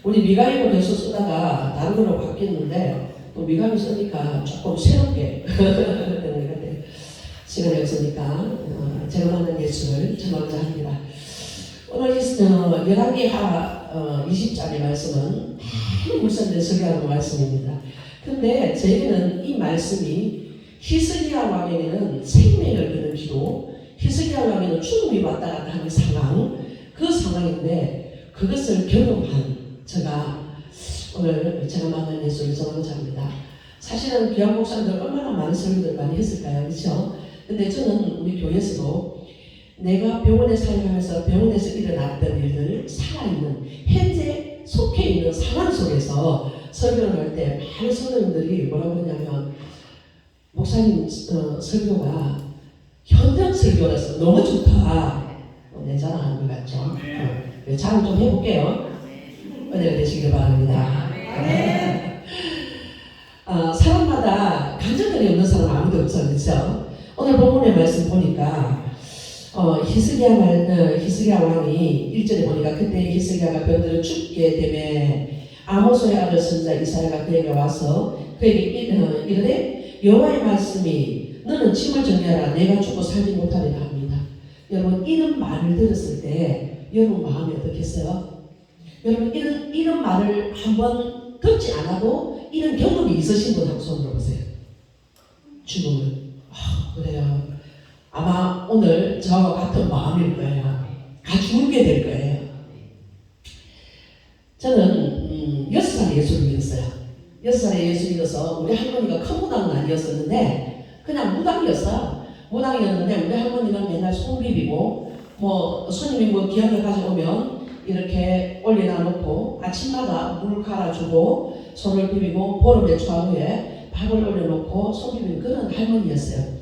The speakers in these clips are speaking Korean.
우리 미가리로 계속 쓰다가 다른 걸로 바뀌었는데 또 미가리 쓰니까 조금 새롭게 시간이 없으니까 제가 만난 예수를 전하고자 합니다. 오늘 열왕기 하 20장의 말씀은 물선대 설교하는 말씀입니다. 근데 저희는 이 말씀이 히스기야 왕에게는 생명을 거는 기도, 히스기야 왕에게는 죽음이 왔다 갔다 하는 상황, 그 상황인데 그것을 경험한 오늘 제가 만난 예수를 전하고자 합니다. 사실은 귀한 목사님들 얼마나 많은 설교들 많이 했을까요? 그렇죠? 근데 저는 우리 교회에서도 내가 병원에 사역하면서 병원에서 일어났던 일들, 살아있는 현재 속해 있는 상황 속에서 설교를 할 때 많은 성도님들이 뭐라고 그러냐면 목사님 설교가 현장 설교라서 너무 좋다. 내 자랑하는 것 같죠? 자랑 좀 해볼게요. 은혜가 되시길 바랍니다. 사람마다 간절함이 없는 사람 아무도 없죠. 그렇죠? 오늘 본문의 말씀 보니까 히스기야 왕이 1절에 보니까 그때 히스기야가 병들어 죽게 되매 아모스의 아들 선자 이사야가 그에게 와서 그에게 이르되 여호와의 말씀이 너는 짐을 정리하라 내가 죽고 살지 못하리라 합니다. 여러분 이런 말을 들었을 때 여러분 마음이 어떻겠어요? 여러분 이런 말을 한번 듣지 않아도 이런 경험이 있으신 분 한번 손 들어보세요. 죽음을 그래요. 아마 오늘 저와 같은 마음일 거예요. 같이 울게 될 거예요. 저는 6살에 예수를 믿었어요. 6살에 예수 믿어서 우리 할머니가 큰 무당은 아니었었는데 그냥 무당이었어요. 무당이었는데 우리 할머니는 맨날 손 비비고 손님이 귀하게 가져오면 이렇게 올려놔 놓고 아침마다 물 갈아주고 손을 비비고 보름에 초한 후에 밥을 올려놓고 손 비비는 그런 할머니였어요.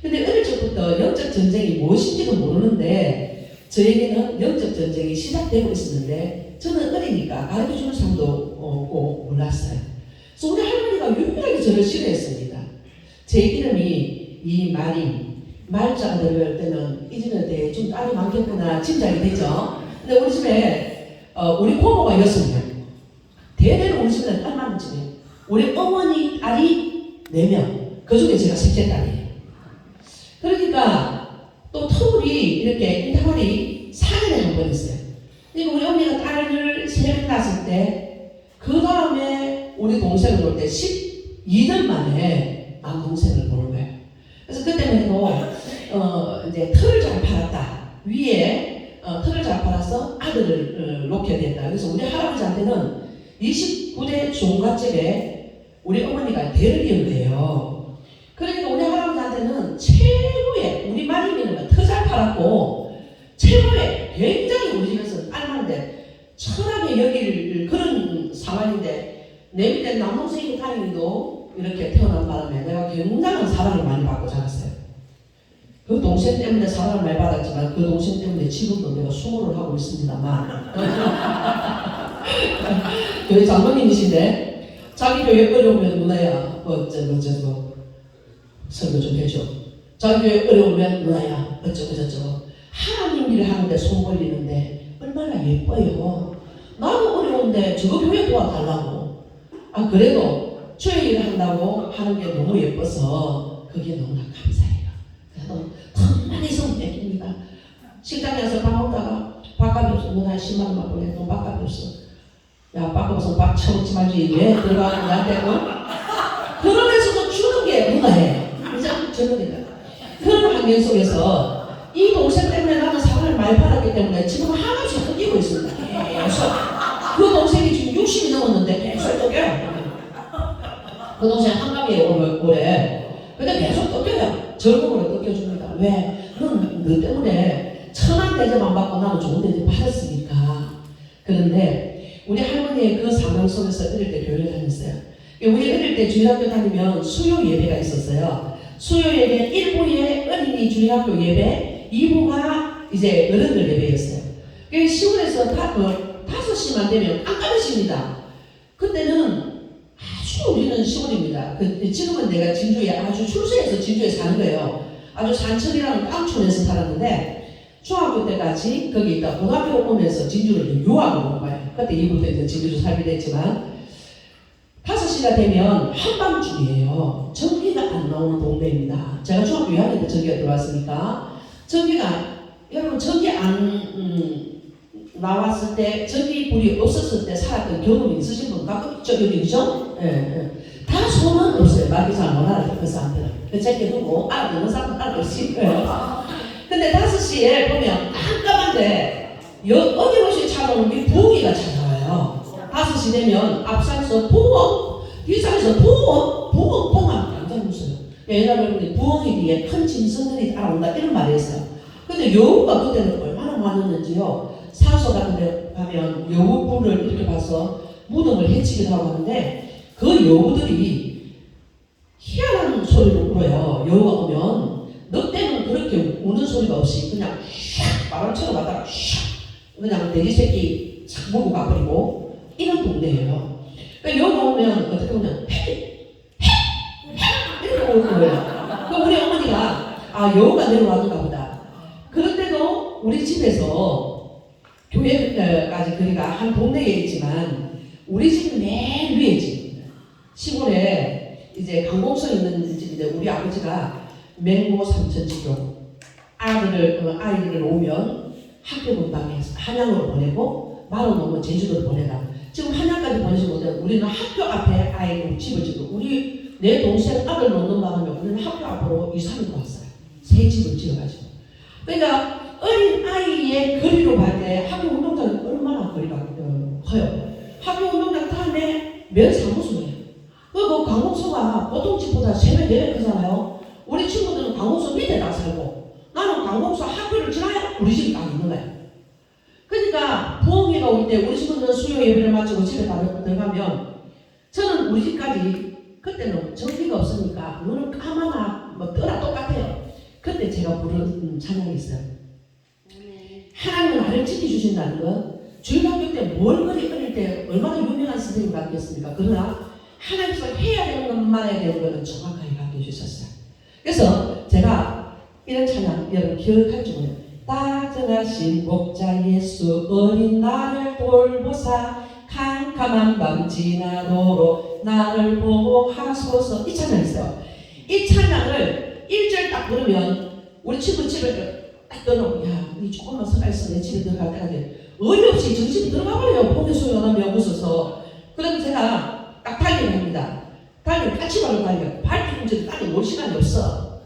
근데 어릴 적부터 영적 전쟁이 무엇인지도 모르는데 저에게는 영적 전쟁이 시작되고 있었는데 저는 어리니까 가르쳐주는 사람도 없고 몰랐어요. 그래서 우리 할머니가 유일하게 저를 싫어했습니다. 제 이름이 말자가 들어갈 때는 이 집에 대해 좀 딸이 많겠구나 짐작이 되죠. 근데 우리 집에 우리 고모가 6명, 대대로 우리 집에는 딸 많은 집이에요. 우리 어머니 딸이 4명, 그 중에 제가 셋째 딸이에요. 그러니까 또 터울이 이렇게 인터벌이 4년에 한 번 있어요. 그러니까 우리 언니가 딸을 3명 낳았을 때 그 다음에 우리 동생을 볼 때 12년 만에 남동생을 보는 거예요. 그래서 그때는 이제 털을 잘 팔았다. 위에 털을 잘 팔아서 아들을 놓게 됐다. 그래서 우리 할아버지한테는 29대 종갓집에 우리 어머니가 대를 이은 거예요. 그러니까 우리 할아버지한테는 최고의 우리 마님이는 터 잘 팔았고 최고의 굉장히 우리 집에서 알만한데 천하게 여길 그런 상황인데 내 밑에 남동생이 다니도 이렇게 태어난 바람에 내가 굉장한 사랑을 많이 받고 자랐어요. 그 동생 때문에 사랑을 많이 받았지만 그 동생 때문에 지금도 내가 수고를 하고 있습니다만 교회 장로님이신데 자기 교회 어려우면 누나야 설교 좀 해줘. 자기 교회 어려우면 누나야 어쩌고 하나님 일을 하는데 손 벌리는데 얼마나 예뻐요. 나도 어려운데 저거 교회 도와달라고. 그래도 주의 일을 한다고 하는 게 너무 예뻐서 그게 너무나 감사해요. 그래서 ton만의 손 뺏깁니다. 식당에 가서 밥 먹다가 밥값이 없어. 누나 10만 원만 보내. 돈 밥값이 없어. 야 밥값 없어. 밥 처먹지 말지. 왜 들어가고 나한테 그러면서도 주는 게 누나예요. 이제 저는 게 그런 환경 속에서 이 동생 때문에 나는 사랑을 많이 받았기 때문에 지금 하나씩 끊기고 있습니다. 계속 그 동생이 지금 60이 넘었는데 계속 꺾여요. 그 동생 한갑이에요 올해. 근데 계속 꺾여요. 젊음으로 꺾여줍니다. 왜? 너 때문에 천한 대접 안 받고 나는 좋은 대접 받았으니까. 그런데 우리 할머니의 그 상황 속에서 어릴 때 교회를 다녔어요. 우리 어릴 때 주일학교 다니면 수요 예배가 있었어요. 수요 예배 1부에 어린이 주일학교 예배, 2부가 이제 어른들 예배였어요. 시골에서 5시만 되면 깜깜해집니다. 그때는 아주 우리는 시골입니다. 지금은 내가 진주에 아주 출세해서 진주에 사는 거예요. 아주 산천이라는 깡촌에서 살았는데 중학교 때까지 거기 있다 고등학교 오면서 진주를 유학을 온 거예요. 그때 이후부터 이제 진주로 살게 됐지만 5시가 되면 한밤중이에요. 전기가 안 나오는 동네입니다. 제가 중학교 2학년 때 전기가 들어왔으니까 전기가 여러분 전기 안 나왔을 때 전기불이 없었을 때 살았던 경험이 있으신 분 가끔 있죠? 여기 그죠? 예, 예. 다 소문 없어요. 말이 잘 못 알아듣는 사람들은. 제게 누구 알아듣는 사람은 알아듣을 거예요. 근데 5시에 보면 깜깜한데 어김없이 찾아오는 게 부엉이가 찾아와요. 5시 되면 앞산에서 부엉, 뒷산에서 부엉, 뽕아 깜짝 웃어요. 옛날에 부엉이 뒤에 큰 짐승들이 따라온다 이런 말이 있어요. 근데 여우가 그때는 얼마나 많았는지요. 산소 같은 데 가면 여우뿔을 이렇게 봐서 무덤을 해치기도 하고 하는데 그 여우들이 희한한 소리를 울어요. 여우가 오면 늑대는 그렇게 우는 소리가 없이 그냥 샥 바람처럼 왔다가 샥 그냥 돼지 새끼 착 몰고 가버리고 이런 동네예요. 그러니까 여우가 오면 어떻게 보면 이렇게 오는 거예요. 그럼 우리 어머니가 여우가 내려왔는가 보다. 그런데도 우리 집에서 교회까지 거리가 한 동네에 있지만 우리 집은 맨 위에 집입니다. 시골에 이제 강곡서 있는 집인데 우리 아버지가 맹모 삼천지교 아이들을 오면 학교 근방에 한양으로 보내고 말은 오면 제주도로 보내라. 지금 한양까지 보내지 못해요. 우리는 학교 앞에 아이들 집을 짓고 우리 내 동생 아들 놓는 바람에 우리는 학교 앞으로 이사를 왔어요. 새 집을 지어가지고. 그러니까 어린 아이의 거리로 갈 때 학교 운동장이 얼마나 거리가 커요. 학교 운동장 다음에 면사무소예요. 그 강북소가 보통 집보다 3배, 4배 크잖아요. 우리 친구들은 강북소 밑에 다 살고 나는 강북소 학교를 지나야 우리 집이 딱 있는 거예요. 그러니까 부엉이가 올 때 우리 친구들은 수요 예배를 마치고 집에 들어가면 저는 우리 집까지 그때는 전기가 없으니까 눈을 감아나 뭐 뜨나 똑같아요. 그때 제가 부른 찬양이 있어요. 하나님은 나를 지켜주신다는 것. 주일학교 때 멀거리 어릴 때 얼마나 유명한 선생님 같겠습니까? 그러나 하나님께서 해야 되는 것만 해야 되는 것은 정확하게 가르쳐주셨어요. 그래서 제가 이런 찬양 여러분 기억할 줄 몰라요. 다정하신 목자 예수 어린 나를 돌보사 캄캄한 밤 지나도록 나를 보호하소서. 이 찬양 있어요. 이 찬양을 1절 딱 부르면 우리 친구 집에 딱 떠나고 니 조금만 서가 있어 내 집에 들어갈 때까지 어이없이 정신이 들어가 버려요. 봄에 소연하며 웃어서. 그럼 제가 딱 달리를 합니다. 달리를 같이 발로 달려. 발뒤꿈치를 달리 올 시간이 없어.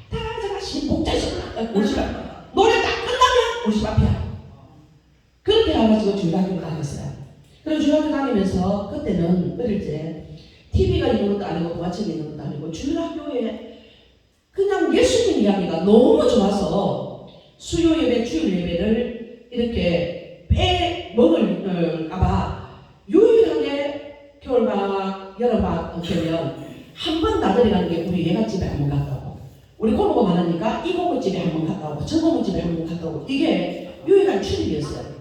다정하신 목자에서 올 시간 노래 딱 끝나면 우리 집 앞이야. 그렇게 해가지고 주일학교를 다녔어요. 그리고 주일학교 다니면서 그때는 어릴 때 TV가 있는 것도 아니고 동화책이 있는 것도 아니고 주일학교에 그냥 예수님 이야기가 너무 좋아서 수요 예배, 주일 예배를 이렇게 빼먹을까봐 유일하게 겨울방학, 여름방학 되면 한 번 나들이 가는 게 우리 예가집에 한 번 갔다 오고 우리 고모가 많으니까 이 고모집에 한 번 갔다 오고 저 고모집에 한 번 갔다 오고 이게 유일한 출입이었어요.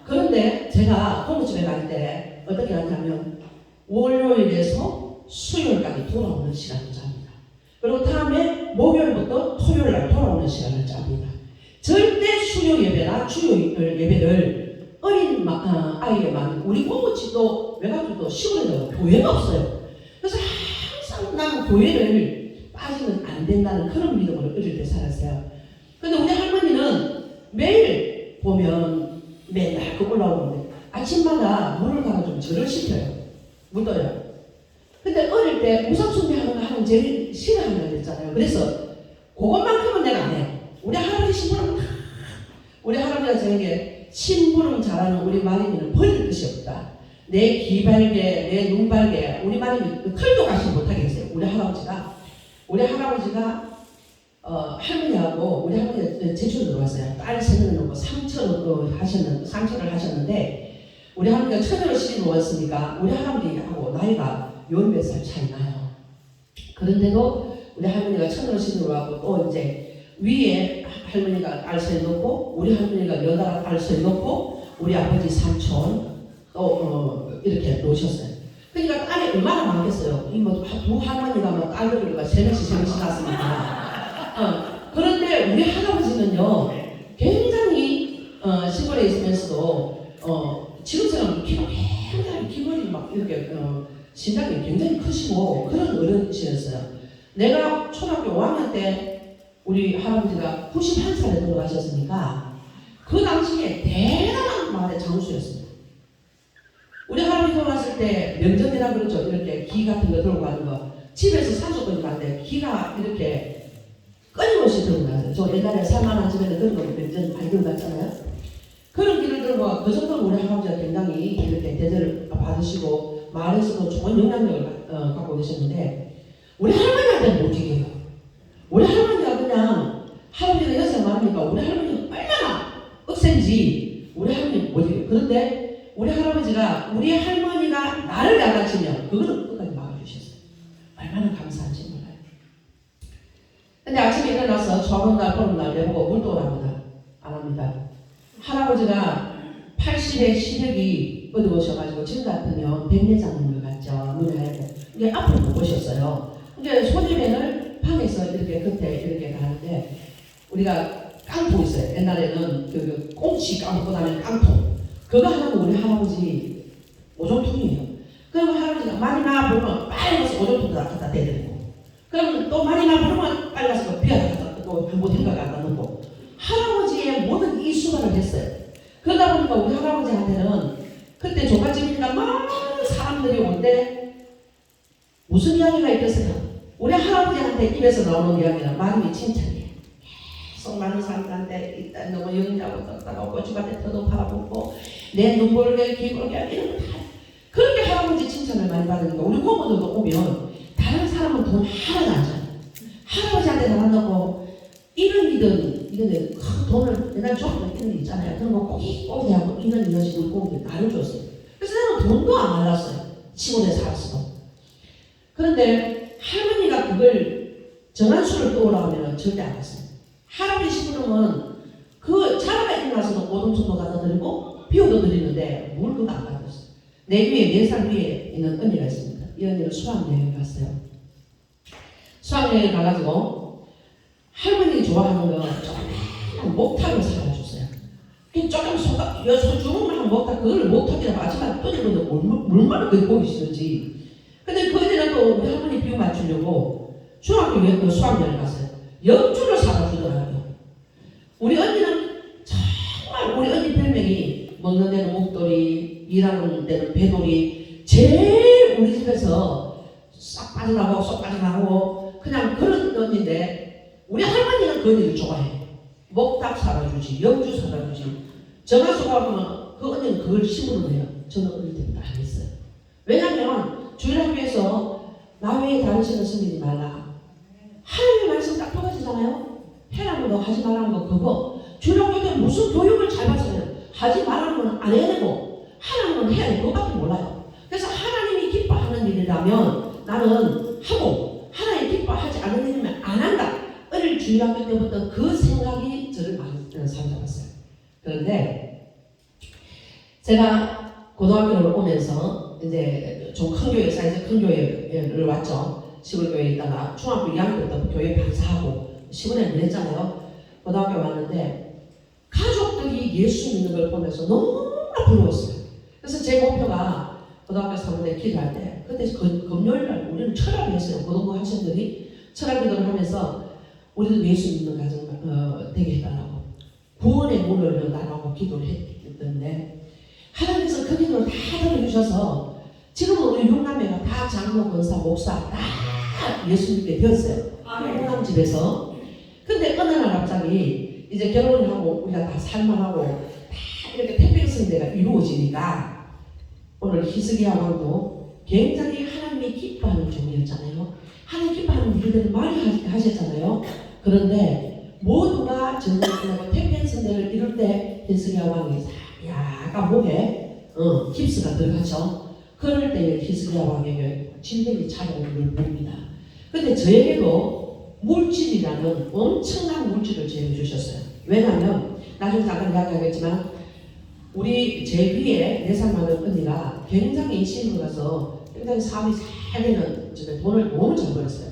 그런데 제가 고모집에 갈 때 어떻게 하냐면 월요일에서 수요일까지 돌아오는 시간을 잡니다. 그리고 다음에 목요일부터 토요일날 돌아오는 시간을 짭니다. 절대 수요 예배나 주요 예배를 어린 아이에만 우리 고모집도 외갓집도 시골에도 교회가 없어요. 그래서 항상 나는 교회를 빠지면 안 된다는 그런 믿음으로 어릴 때 살았어요. 근데 우리 할머니는 매일 보면 맨날 그 올라오는데 아침마다 물을 갈아주면 절을 시켜요. 묻어요. 근데 어릴 때 우상숭배하는 거 하면 제일 싫어하는 거 있잖아요. 그래서 그것만큼은 내가 안 해. 우리 할아버지 심부름 우리 할아버지가 저에게 심부름 잘하는 우리 마님이는 버릴 것이 없다. 내 귀발개, 내 눈발개 우리 마님이 그 털도 가시 못하게 했어요. 우리 할아버지가 할머니하고 우리 할머니가 제주도 들어왔어요. 딸 세명을 놓고 상처를 하셨는데 우리 할머니가 처녀로 시집을 왔으니까 우리 할아버지하고 나이가 10몇 살 차이 나요. 그런데도 우리 할머니가 처녀로 시집을 왔고 또 이제 위에 할머니가 알서에 놓고 우리 할머니가 여자 알서에 놓고 우리 아버지 삼촌 또 이렇게 놓으셨어요. 그러니까 딸이 얼마나 많겠어요. 두 할머니가 뭐 딸들을 3명씩 낳았으니까. 그런데 우리 할아버지는요 굉장히 시골에 있으면서도 지금처럼 키가 굉장히 기머리 막 이렇게 신장이 굉장히 크시고 그런 어른이셨어요. 내가 초등학교 5학년 때 우리 할아버지가 91살에 돌아가셨으니까 그 당시에 대단한 말의 장수였습니다. 우리 할아버지 돌아갔을 때 명절이라 그러죠. 이렇게 기 같은 거 들고 가는 거. 집에서 산소까지 가는데 기가 이렇게 끊임없이 들고 가요. 저 옛날에 살만한 집에는 그런 거 명절 많이 들고 갔잖아요. 그런 길을 들고 그 정도로 우리 할아버지가 굉장히 이렇게 대접을 받으시고 마을에서도 좋은 영향력을 갖고 계셨는데 우리 할머니한테는 못 이겨요. 우리 할머니가 그냥 할아버지가 여자 많으니까 우리 할머니가 얼마나 억센지 우리 할머니 못 이겨요. 그런데 우리 할아버지가 우리 할머니가 나를 야단치면 그거는 끝까지 막아주셨어요. 얼마나 감사한지 몰라요. 근데 아침에 일어나서 좋은 날 보는 날 내보고 물도 오랍니다. 안 합니다. 할아버지가 80에 시력이 어두우셔가지고 지금 같으면 백내장님을 갔죠. 눈에 하얗게. 이게 앞으로 못 보셨어요. 이게 소리맨을 방에서 이렇게 겉에 이렇게 가는데 우리가 깡통 있어요. 옛날에는 그 꽁치 깡통 다음에 깡통. 그거 하나는 우리 할아버지 오존통이에요. 그리고 할아버지가 많이 나 부르면 빨리 가서 오존통 갖다 대드리고 그러면 또 많이 나 부르면 빨리 가서 비아다 갖다 또 한번 생각 갖다 놓고 할아버지의 모든 이수발을 했어요. 그러다 보니까 우리 할아버지한테는 그때 조가집이니까 많은 사람들이 올 때 무슨 이야기가 있겠어요? 우리 할아버지한테 입에서 나오는 이야기는 마음이 칭찬이에요. 계속 많은 사람들한테 일단 너무 영리하고 떴다가 꼬집한테 터도 팔아먹고 내 눈물을 기울게 이런 거 다 그렇게 할아버지 칭찬을 많이 받으니까 우리 고모들도 오면 다른 사람은 돈 하나도 안 줘요. 할아버지한테 나간다고 1원이든 이런 돈을 옛날 조금 이런 거 있잖아요. 그런 거 꼬기꼬기 하고 1원씩 우리 고모들이 나를 줬어요. 그래서 나는 돈도 안 말랐어요. 시골에 살았어도. 그런데 할머니가 그걸 정한수를 떠오라 하면 절대 안 했어요. 할아버지 시부름은 그 자라가 일어나서는 오동천도 갖다 드리고 비오도 드리는데 물 그거 안 받았어요. 내 위에 4살 위에 있는 언니가 있습니다. 이 언니는 수학여행 갔어요. 수학여행 가가지고 할머니 좋아하는 거 조금 목탁을 사다 줬어요. 조금 소각 여섯 주먹만 한 목탁 그걸 목탁이라고 아침마다 떠들고 물만을 그렇게 보기 싫은지. 근데 그 언니는 또 우리 할머니 비유 맞추려고 중학교 수학여행 갔어요. 역주를 사다 주더라고요. 우리 언니는 정말 우리 언니 별명이 먹는 데는 목도리, 일하는 데는 배돌이, 제일 우리 집에서 싹 빠져나가고 쏙 빠져나가고 그냥 그런 언니인데 우리 할머니는 그 언니를 좋아해. 목탁 사다 주지, 역주 사다 주지. 정한수가 보면 그 언니는 그걸 심으로 해요. 저는 어릴 때부터 안 했어요. 왜냐면 주일학교에서 나 외에 다른 신을 섬기지 말라. 하나님의 말씀 딱 펴가지잖아요. 해라는 거 하지 말라는 거 그거 주일학교 때 무슨 교육을 잘 받아요. 하지 말라는 건 안 해야 되고 하라는 건 해야 될 것밖에 몰라요. 그래서 하나님이 기뻐하는 일이라면 나는 하고 하나님 기뻐하지 않는 일이면 안 한다. 어릴 주일학교 때부터 그 생각이 저를 많이 사로잡았어요. 그런데 제가 고등학교를 오면서 이제 좀 큰 교회, 사이즈 큰 교회를 왔죠. 시골교회에 있다가 중학교 2학년 때부터 교회 반사하고 시골에 보냈잖아요. 고등학교 왔는데 가족들이 예수 믿는 걸 보면서 너무나 부러웠어요. 그래서 제 목표가 고등학교 3학년 기도할 때 그때 금요일날 우리는 철학을 했어요. 고등부 학생들이 철학 기도를 하면서 우리도 예수 믿는 가정 되게 해달라고 구원의 문을 열어달라고 기도를 했던데 하나님께서 그 기도를 다 들어주셔서 지금은 우리 6남매가 다 장로, 권사, 목사 다 예수 믿게 되었어요. 호남 집에서. 근데 어느 날 갑자기 이제 결혼을 하고 우리가 다 살만하고 다 이렇게 태평성대가 이루어지니까 오늘 히스기야 왕도 굉장히 하나님이 기뻐하는 종이었잖아요. 하나님 기뻐하는 일들을 많이 하셨잖아요. 그런데 모두가 정말 끝나고 태평성대를 이룰 때 히스기야 왕이 약간 목에 깁스가 들어가죠. 그럴 때 히스기야 왕에게 질병이 찾아오는 걸 봅니다. 근데 저에게도 물질이라는 엄청난 물질을 제해 주셨어요. 왜냐하면 나중에 잠깐 이야기하겠지만 우리 제 위에 4살 많은 언니가 굉장히 시집을 가서 굉장히 사업이 잘 되는 집에 돈을 너무 잘 벌었어요.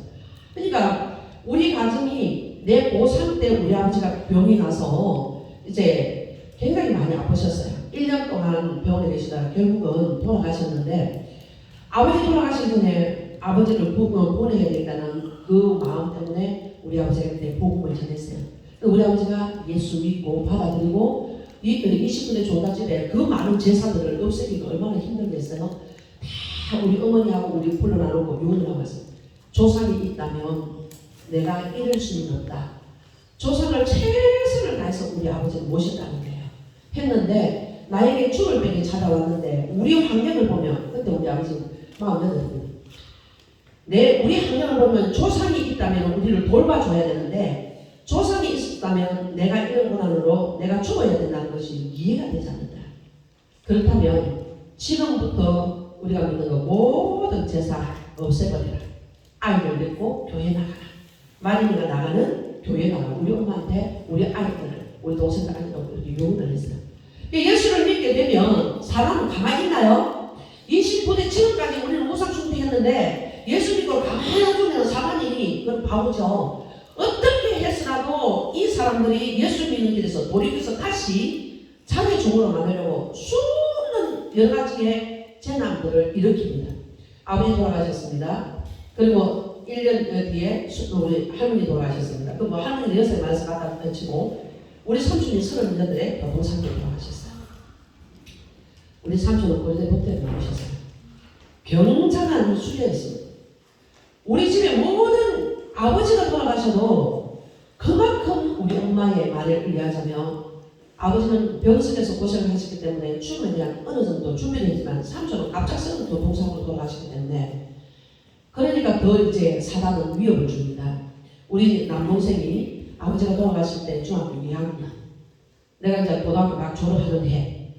그러니까 우리 가정이 내 고3 때 우리 아버지가 병이 나서 이제 굉장히 많이 아프셨어요. 1년 동안 병원에 계시다가 결국은 돌아가셨는데 아버지 돌아가시기 전에 아버지를 보내야 되니까는 그 마음 때문에 우리 아버지가 그때 복음을 전했어요. 우리 아버지가 예수 믿고 받아들이고 20분의 종갓집에 그 많은 제사들을 없애기가 얼마나 힘들겠어요. 다 우리 어머니하고 우리 불러나누고 유언을 하고 있어요. 조상이 있다면 내가 잃을 수는 없다. 조상을 최선을 다해서 우리 아버지를 모셨다는 거예요. 했는데 나에게 죽을 병이 찾아왔는데 우리 환경을 보면 그때 우리 아버지는 48입니다. 우리 환경을 보면 조상이 있다면 우리를 돌봐줘야 되는데 조상이 있었다면 내가 이런 고난으로 내가 죽어야 된다는 것이 이해가 되지 않는다. 그렇다면 지금부터 우리가 믿는 거 모든 제사 없애버려라. 아이를 데리고 교회 나가라. 마린이가 나가는 교회 나가라. 우리 엄마한테 우리 아이들을 우리 동생들 아니라고 이렇게 요구를 했어요. 예수를 믿게 되면 사람은 가만히 있나요? 29대 지금까지 우리는 우상 숭배했는데 예수 믿고 가만히 놔두면 사람이 그건 바보죠. 어떻게 해서라도 이 사람들이 예수 믿는 길에서 돌이켜서 다시 자기 종으로 만들려고 수많은 여러 가지의 재난들을 일으킵니다. 아버지 돌아가셨습니다. 그리고 1년 뒤에 우리 할머니 돌아가셨습니다. 그 뭐 할머니 6살 말씀 갖다 치고 우리 삼촌이 38에 교통사고로 돌아가셨어요. 우리 삼촌은 골대 복대를 오셨어요. 굉장한 수레였습니다. 우리 집에 모든 아버지가 돌아가셔도 그만큼 우리 엄마의 말을 의하자면 아버지는 병석에서 고생을 하셨기 때문에 죽음에 대한 어느 정도 준비는 했지만 삼촌은 갑작스러운 교통사고로 돌아가셨기 때문에 그러니까 더 이제 사단은 위협을 줍니다. 우리 남동생이 아버지가 돌아가실 때 중학교 2학년 내가 이제 고등학교 막 졸업하던 해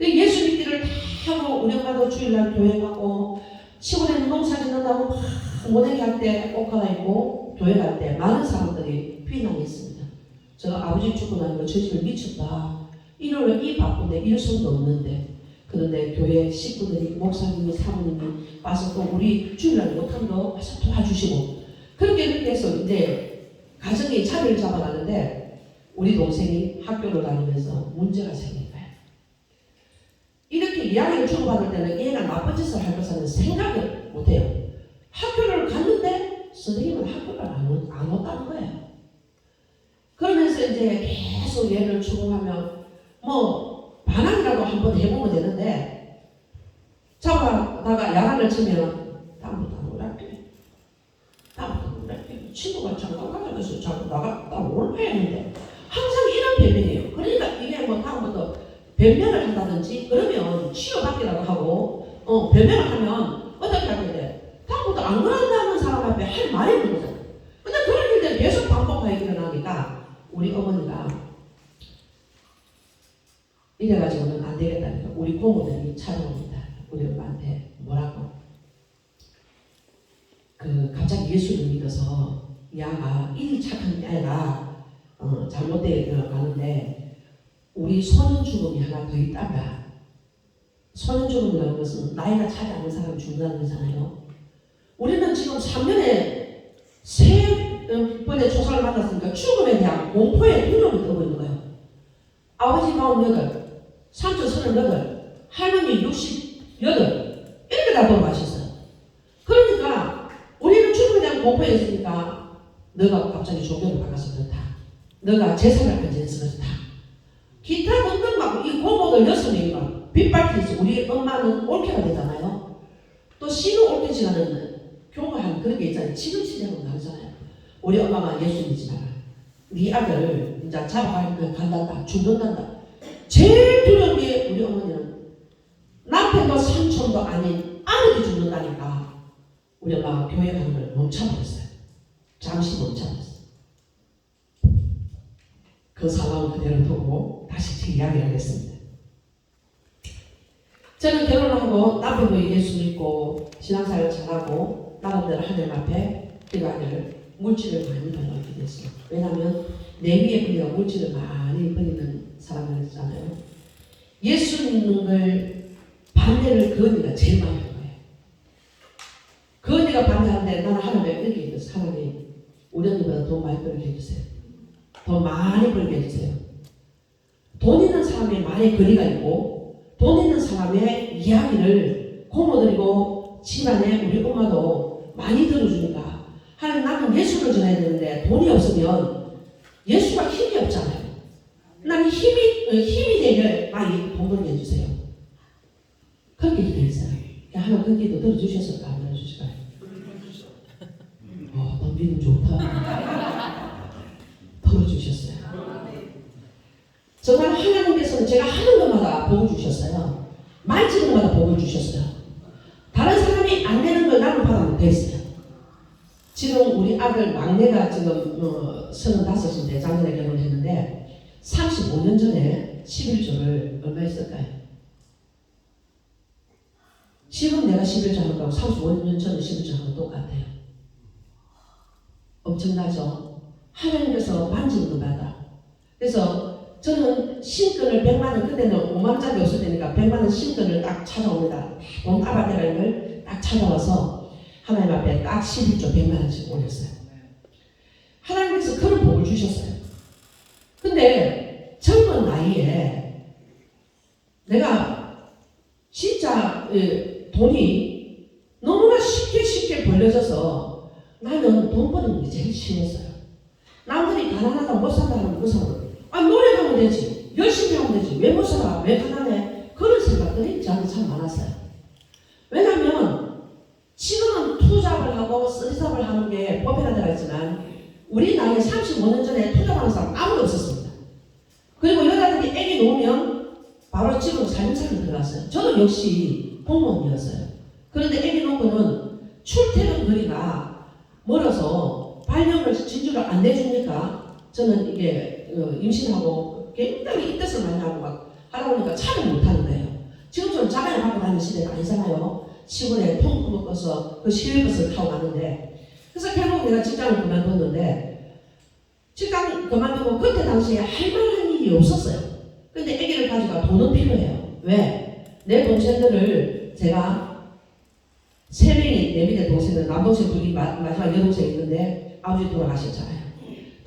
예수 믿기를 다 하고 우리 엄마도 주일날 교회 가고 시골에 농사 짓는다고 막 모내기 할 때 옷 갈아입고 교회 갈 때 많은 사람들이 비난했습니다. 제가 아버지 죽고 나니까 저 집을 미쳤다. 일요일에 이 바쁜데 일손도 없는데 그런데 교회 식구들이 목사님이 사모님이 와서 또 우리 주일날 못한 거 와서 도와주시고 그렇게 해서 이제 가정이 자리를 잡아가는데 우리 동생이 학교를 다니면서 문제가 생긴 거예요. 이렇게 이야기를 주고받을 때는 얘가 나쁜 짓을 할 것은 생각을 못해요. 학교를 갔는데 선생님은 학교를 안 왔다는 거예요. 그러면서 이제 계속 얘를 추궁하면 뭐 반항이라도 한번 해보면 되는데 잡아다가 야단을 치면 다음부터 안 올랄게. 다음부터 안 올랄게. 친구가 잠깐 가져가서 자꾸 나 올라야 하는데 항상 이런 변명이에요. 그러니까 이게 뭐 다음부터 변명을 한다든지 그러면 치료받기라도 하고 변명을 하면 어떻게 하게 돼? 다음부터 안 그런다는 사람 앞에 할 말이 없는 거잖아. 근데 그런 일들 계속 반복하게 일어나니까 우리 어머니가 이래가지고는 안 되겠다니까 우리 고모들이 찾아옵니다. 우리 엄마한테 뭐라고? 갑자기 예수를 믿어서 야가 이 착한 애가 잘못되게 가는데 우리 소년 죽음이 하나 더 있단다. 소년 죽음이라는 것은 나이가 차지 않는 사람이 죽는다는 거잖아요. 우리는 지금 3년에 3번의 조상을 만났으니까 죽음에 대한 공포의 두려움이 들고 있는 거예요. 아버지 48, 삼촌 38, 할머니 68 이렇게 다 돌아가셨어요. 그러니까 우리는 죽음에 대한 공포에 있으니까 너가 갑자기 종교를 바꿔서 그렇다. 너가 제사를 안 지내서 그렇다. 기타 등등 막 이 고모들 6명이 막 빗발치면서 우리 엄마는 올케가 되잖아요. 또 씨는 올케 지나는 교가한 그런 게 있잖아요. 지금 시대하고 다르잖아요. 우리 엄마가 예수 믿지 마라. 네 아들 이제 잡아가니까 간단다. 죽는단다. 제일 두려운 게 우리 어머니는 남편도 삼촌도 아닌 아들이 죽는다니까 우리 엄마가 교회 가는 걸 멈춰버렸어요. 잠시 멈춰버렸어요. 그 상황을 그대로 두고 다시 제 이야기를 하겠습니다. 저는 결혼을 하고 남편도 예수 믿고 신앙생활을 잘하고 나름대로 하나님 앞에 기도하기를 물질을 많이 벌어오게 됐어요. 왜냐하면 내 위에 우리가 물질을 많이 버리는 사람이잖아요. 예수 믿는 걸 반대를 그 언니가 제일 많이 한 거예요. 그 언니가 반대하는데 나는 하나님에 이렇게 얘기했어요. 하나님 우리 언니보다 돈 많이 벌게 해주세요. 더 많이 벌게 해주세요. 돈 있는 사람이 많이 거리가 있고 돈 있는 사람의 이야기를 고모들이고 집안에 우리 엄마도 많이 들어주니까 하나님 나는 예수를 전해야 되는데 돈이 없으면 예수가 힘이 없잖아요. 나는 힘이 되게 많이 돈 벌게 해주세요. 그렇게 기도했어요. 하나 그 기도 들어주셨을까 안 들어주실까요? 너 믿음 좋다. 들어주셨어요. 정말 하나님께서는 제가 하는 것마다 복을 주셨어요. 만지는 것마다 복을 주셨어요. 다른 사람이 안 되는 걸 나는 받아 못했어요. 지금 우리 아들 막내가 지금 35인데 작년에 결혼했는데 35년 전에 11조를 얼마 했을까요? 지금 내가 11조 하는 거하고 35년 전에 11조 하는 거 똑같아요. 엄청나죠? 하나님께서 만지는 것마다. 그래서 저는 신권을 100만 원, 그때는 5만 원짜리 없을 때니까 100만 원 신권을 딱 찾아옵니다. 돈 따박이라는 걸 딱 찾아와서 하나님 앞에 딱 11조 100만 원씩 올렸어요. 하나님께서 그런 복을 주셨어요. 근데 젊은 나이에 내가 진짜 돈이 너무나 쉽게 벌려져서 나는 돈 버는 게 제일 싫었어요. 남들이 가난하다 못 산다는 그 사람 노력하면 되지, 열심히 하면 되지, 왜 못 살아, 왜 가난해, 그런 생각들이 저한테 참 많았어요. 왜냐하면 지금은 투잡을 하고 쓰리잡을 하는 게 법에나 들어가 있지만 우리 나이에 35년 전에 투잡하는 사람 아무도 없었습니다. 그리고 여자들이 애기 놓으면 바로 지금 살림살이 들어갔어요. 저도 역시 공무원이었어요. 그런데 애기 놓고는 출퇴근 거리가 멀어서 발령을 진주를 안 내주니까 저는 이게 임신하고 굉장히 이때서 많이 하고 막 하다 보니까 차를 못 타는 거예요. 지금처럼 자가를 갖고 다니는 시대가 아니잖아요. 시골에 통 먹어서 그 시외버스를 타고 가는데, 그래서 결국 내가 직장을 그만뒀는데, 직장 그만두고 그때 당시에 할 만한 일이 없었어요. 근데 아기를 가지고 돈은 필요해요. 왜? 내 동생들을 제가 3명이 내 밑에 동생들, 남동생 둘이 마지막 여동생이 있는데 아버지 돌아가셨잖아요.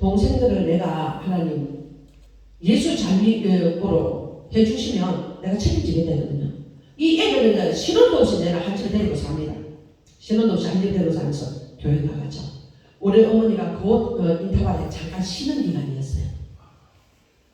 동생들을 내가 하나님 예수 잔미로 해주시면 내가 책임지게 되거든요. 이 애들은 신혼도 없이 내가 한 집에 데리고 삽니다. 신혼도 없이 한 집에 데리고 살면서 교회 나가죠. 우리 어머니가 곧 인터벌에 잠깐 쉬는 기간이었어요.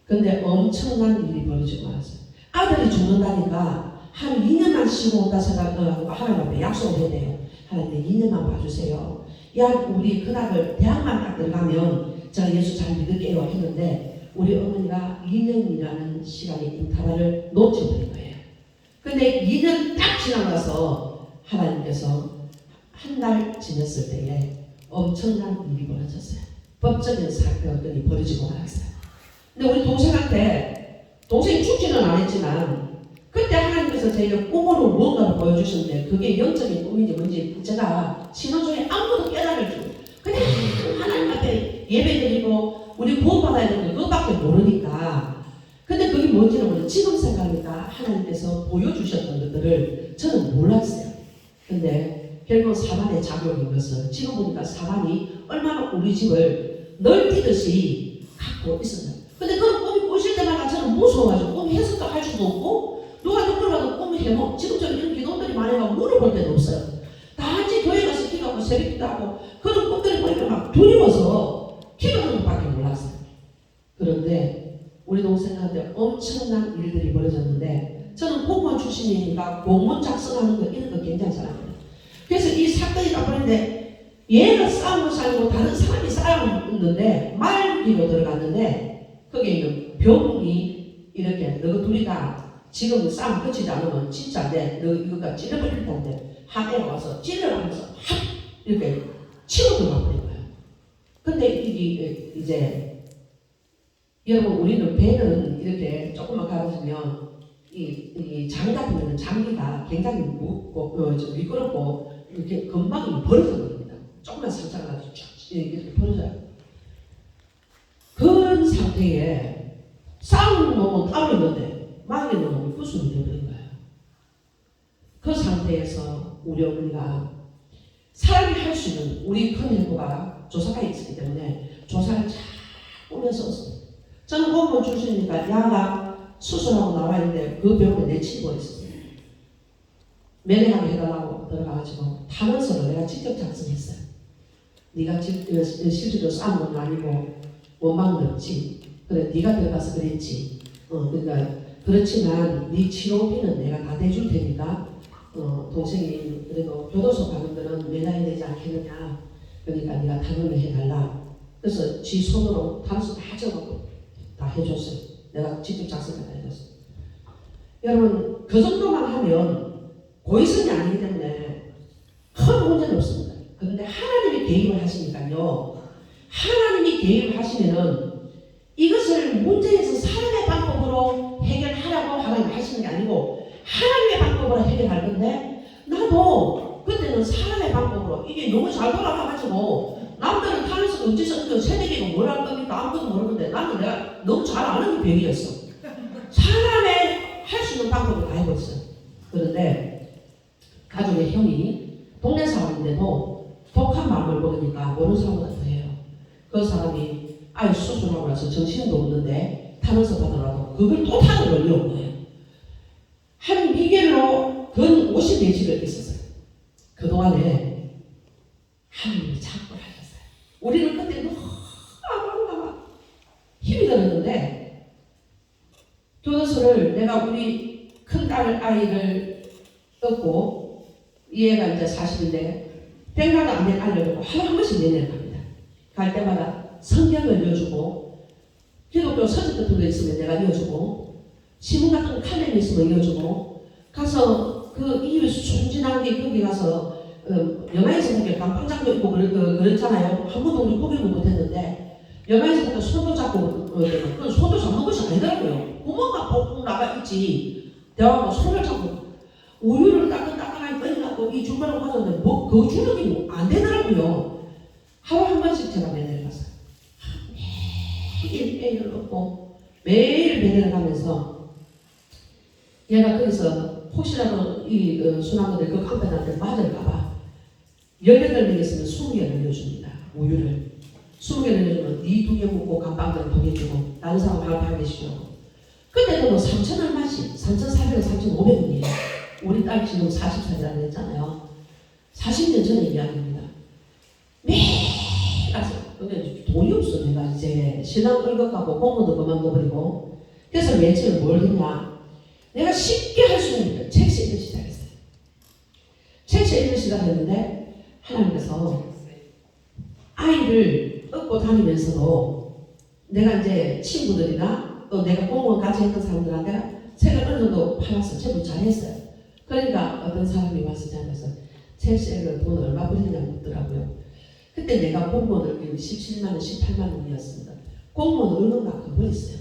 근데 엄청난 일이 벌어지고 말았어요. 아들이 죽는다니까 한 2년만 쉬고 온다 생각하고 하나님 앞에 약속을 해야 돼요. 하나님 2년만 봐주세요. 야, 우리 그날을 대학만 딱 들어가면 제가 예수 잘 믿을게요 했는데 우리 어머니가 2년이라는 시간의 인터벌을 놓쳐버린 거예요. 근데 2년 딱 지나고 나서 하나님께서 한 달 지냈을 때에 엄청난 일이 벌어졌어요. 법적인 사건이 벌어지고 말았어요. 근데 우리 동생이 죽지는 않았지만 그때 하나님께서 저희가 꿈으로 무언가를 보여주셨는데 그게 영적인 꿈인지 뭔지 제가 신혼 중에 아무것도 깨달을 줄 그냥 하나님 앞에 예배드리고 우리 구원받아야 되는 그것밖에 모르니까. 근데 그게 뭔지는 모르겠어요. 지금 생각하니까 하나님께서 보여주셨던 것들을 저는 몰랐어요. 근데 결국 사단의 작용인 것은 지금 보니까 사단이 얼마나 우리 집을 널뛰듯이 갖고 있었나요. 근데 그런 꿈이 꾸실 때마다 저는 무서워가지고 꿈 해석도 할 수도 없고 누가 누구라도 꿈을 해모 지금처럼 이런 기도들이 많아가 물어볼 때도 없어요. 다 같이 교회 가서 기도하고 새벽 기도하고 그런 꿈들이 보니까 막 두려워서 기도하는 것밖에 몰랐어요. 그런데 우리 동생한테 엄청난 일들이 벌어졌는데 저는 공무원 출신이니까 공문 작성하는 거 이런 거 굉장히 잘합니다. 그래서 이 사건이 나버렸는데 얘가 싸움을 살고 다른 사람이 싸움을 말기로 들어갔는데 거기에 있는 병이 이렇게 너희 둘이 다 지금 싸움 끝이지 않으면 진짜 너 이거가 찔러버릴 텐데 한 애가 와서 찔러가면서 확 이렇게 치고 들어가 버린 거예요. 근데 이게 이제 여러분 우리는 배는 이렇게 조금만 가르치면 이 장 같은 경우는 장기가 굉장히 무겁고 미끄럽고 이렇게 금방 벌어져 버립니다. 조금만 상처가 나서 이렇게 벌어져요. 그런 상태에 싸우는 놈은 따로 있는데 막는 놈은 구슬이 되어버린 거예요. 그 상태에서 우리 어머니가 사람이 할 수 있는 우리 큰 일부가 조사가 있기 때문에 조사를 잘 꾸며서 저는 공무원 출신이니까 야가 수술하고 나와 있는데 그 병원에 내 친구가 있었어요. 매매하게 해달라고 들어가가지고 탄원서를 내가 직접 작성했어요. 네가 실제로 싸운 건 아니고 원망은 없지. 그래 네가 들어가서 그랬지. 그러니까 그렇지만 네 치료비는 내가 다 대줄 테니까 동생이 그래도 교도소 가는 거는 매달이 되지 않겠느냐. 그러니까 네가 탄원을 해달라. 그래서 지 손으로 탄원서 다 적어갖고 다 해줬어요. 내가 직접 작성해서 해줬어요. 여러분 그 정도만 하면 고의성이 아니기 때문에 큰 문제는 없습니다. 그런데 하나님이 개입을 하시니까요. 하나님이 개입을 하시면은 이것을 문제에서 사람의 방법으로 해결하라고 하나님 하시는 게 아니고 하나님의 방법으로 해결할 건데 나도 그때는 사람의 방법으로 이게 너무 잘 돌아가가지고 남들은 타면서 언제 썼는데 새내기가 뭘 할 겁니까? 아무것도 모르는데 나는 내가 너무 잘 아는 게 병이었어. 사람의 할 수 있는 방법을 다 해봤어요. 그런데 가족의 형이 동네 사람인데도 독한 마음을 먹으니까 모르는 사람보다 더해요. 그 사람이 아예 수술하고 나서 정신도 없는데 탄원서 받으라고 그걸 또 탄원을 올려온 거예요. 한 미개로 근 50여일을 있었어요. 그동안에 하나님이 자꾸 하셨어요. 우리는 그때 너무 힘이 들었는데 교도소를 내가 우리 큰딸 아이를 얻고 이 애가 이제 40인데 땡가도 안 된 알려주고 하루에 한 번씩 내내는 갑니다. 갈 때마다 성경을 이어주고 기독교 서적 같은 거 있으면 내가 이어주고 신문 같은 거 칼럼이 있으면 이어주고 가서 그 이웃 순진하게 거기 가서 영화에서 보니까 깜빵장도 있고 그랬잖아요. 한 번도 우리 구경을 못했는데 영화에서 보니까 손도 잡고 그건 손도 잡는 것이 아니더라고요. 구멍만 뽕뽕 나가 있지 대화하고 손을 잡고 우유를 따끈따끈하게 끓여갖고 이 주변으로 가졌는데 뭐 그 주력이 안 되더라고요. 하루 한 번씩 제가 매달 갔어요. 매일 애를 얻고 매일 매달 가면서 얘가 거기서 혹시라도 이 순환들이 그 깡패한테 맞을까봐 18명 있으면 20개를 늘려줍니다. 우유를 20개를 늘려주면 네 2개 먹고 감방장 2개 주고 다른 사람 하나 계시고 그때도 뭐 3,000 얼마씩 3,400원 3,500원이에요. 우리 딸 지금 40살이라고 했잖아요. 40년 전의 이야기입니다. 매일 가서 근데 돈이 없어. 내가 이제 신랑 끌것갖고 공무도 그만둬버리고 그래서 며칠 뭘 했냐 내가 쉽게 할 수 있는 책 읽기 시작했어요. 책 읽기 시작했는데 하나님께서 아이를 얻고 다니면서도 내가 이제 친구들이나 또 내가 공무원 같이 했던 사람들한테 책을 어느 정도 팔아서 책을 잘했어요. 그러니까 어떤 사람이 와서 저한테서 책 돈 얼마 버리냐고 묻더라고요. 그때 내가 공무원을 17만원, 18만원이었습니다. 공무원 얼마만큼 버렸어요.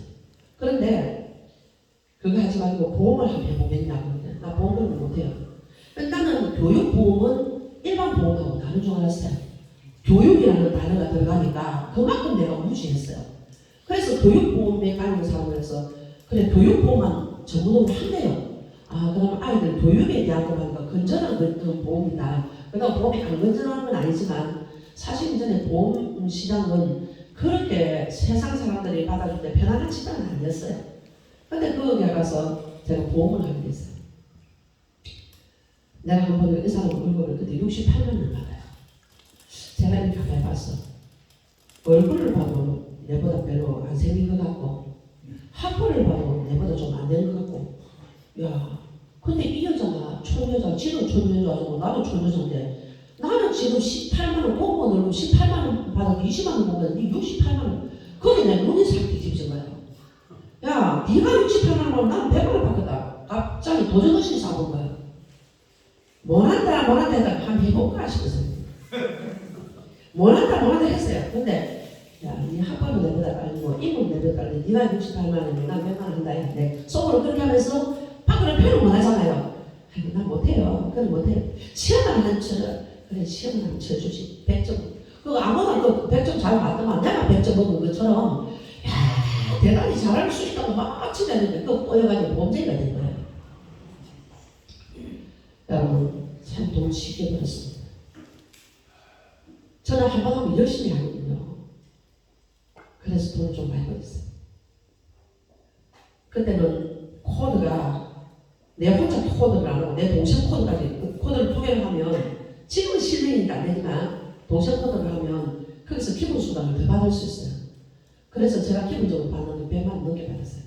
그런데 그거 하지 말고 보험을 한번 해보겠냐고 그러는데 나 보험을 못해요. 나는 교육보험은 일반 보험하고 다른 줄 알았어요. 교육이라는 단어가 들어가니까 그만큼 내가 무시했어요. 그래서 교육보험에 가는 사람에서 그래 교육보험만 전문으로 한대요. 아 그럼 아이들 교육에 대한 거니까 건전한 그런 보험이다. 그다음 보험이 안 건전한 건 아니지만 사실 이전에 보험 시장은 그렇게 세상 사람들이 받아줄 때 편안한 시장은 아니었어요. 근데 거기에 가서 제가 보험을 하게 됐어요. 내가 한 번은 이 사람 월급을 그때 68만 원을 받아요. 제가 이렇게 해봤어. 얼굴을 봐도 내보다 별로 안 생긴 것 같고 학벌을 봐도 내보다 좀 안 되는 것 같고 야 근데 이 여자가 촌여자 지금 촌여자고 나도 촌여자인데 나는 지금 18만 원 공무원 얼굴 18만 원 받아도 20만 원 받았는데 68만 원 거기 내 눈이 싹 뒤집어진 거야. 야 네가 68만 원 난 100만 원 받겠다. 갑자기 도전의식이 사본 거야. 못한다 했다 한번 해볼까 싶어서 못한다 했어요. 근데 야, 네 학벌도 내보다 빨리고 인물 내보다 빨리 네가 68만 원이면 난 100만 원 한다 했는데 속으로 그렇게 하면서 밖으로 표현을 못 하잖아요. 아이고 난 못해요. 그건 못해요. 시험을 안 쳐. 그래 시험을 안 쳐주지. 100점. 그거 아무나 그 100점 잘 맞더만 내가 100점 먹은 것처럼 야 대단히 잘할 수 있다고 막 치는데 그거 꼬여가지고 범죄가 된 거예요. 여러분 참 돈 쉽게 벌었습니다. 저는 한 번 하면 열심히 하거든요. 그래서 돈을 좀 많이 벌었어요. 그때는 내 혼자 코드를 안 하고 내 동생 코드까지 코드를 두 개를 하면 지금은 실행이 안 되니까 동생 코드를 하면 거기서 기본 수당을 더 받을 수 있어요. 그래서 제가 기본적으로 받는 게 100만 원 넘게 받았어요.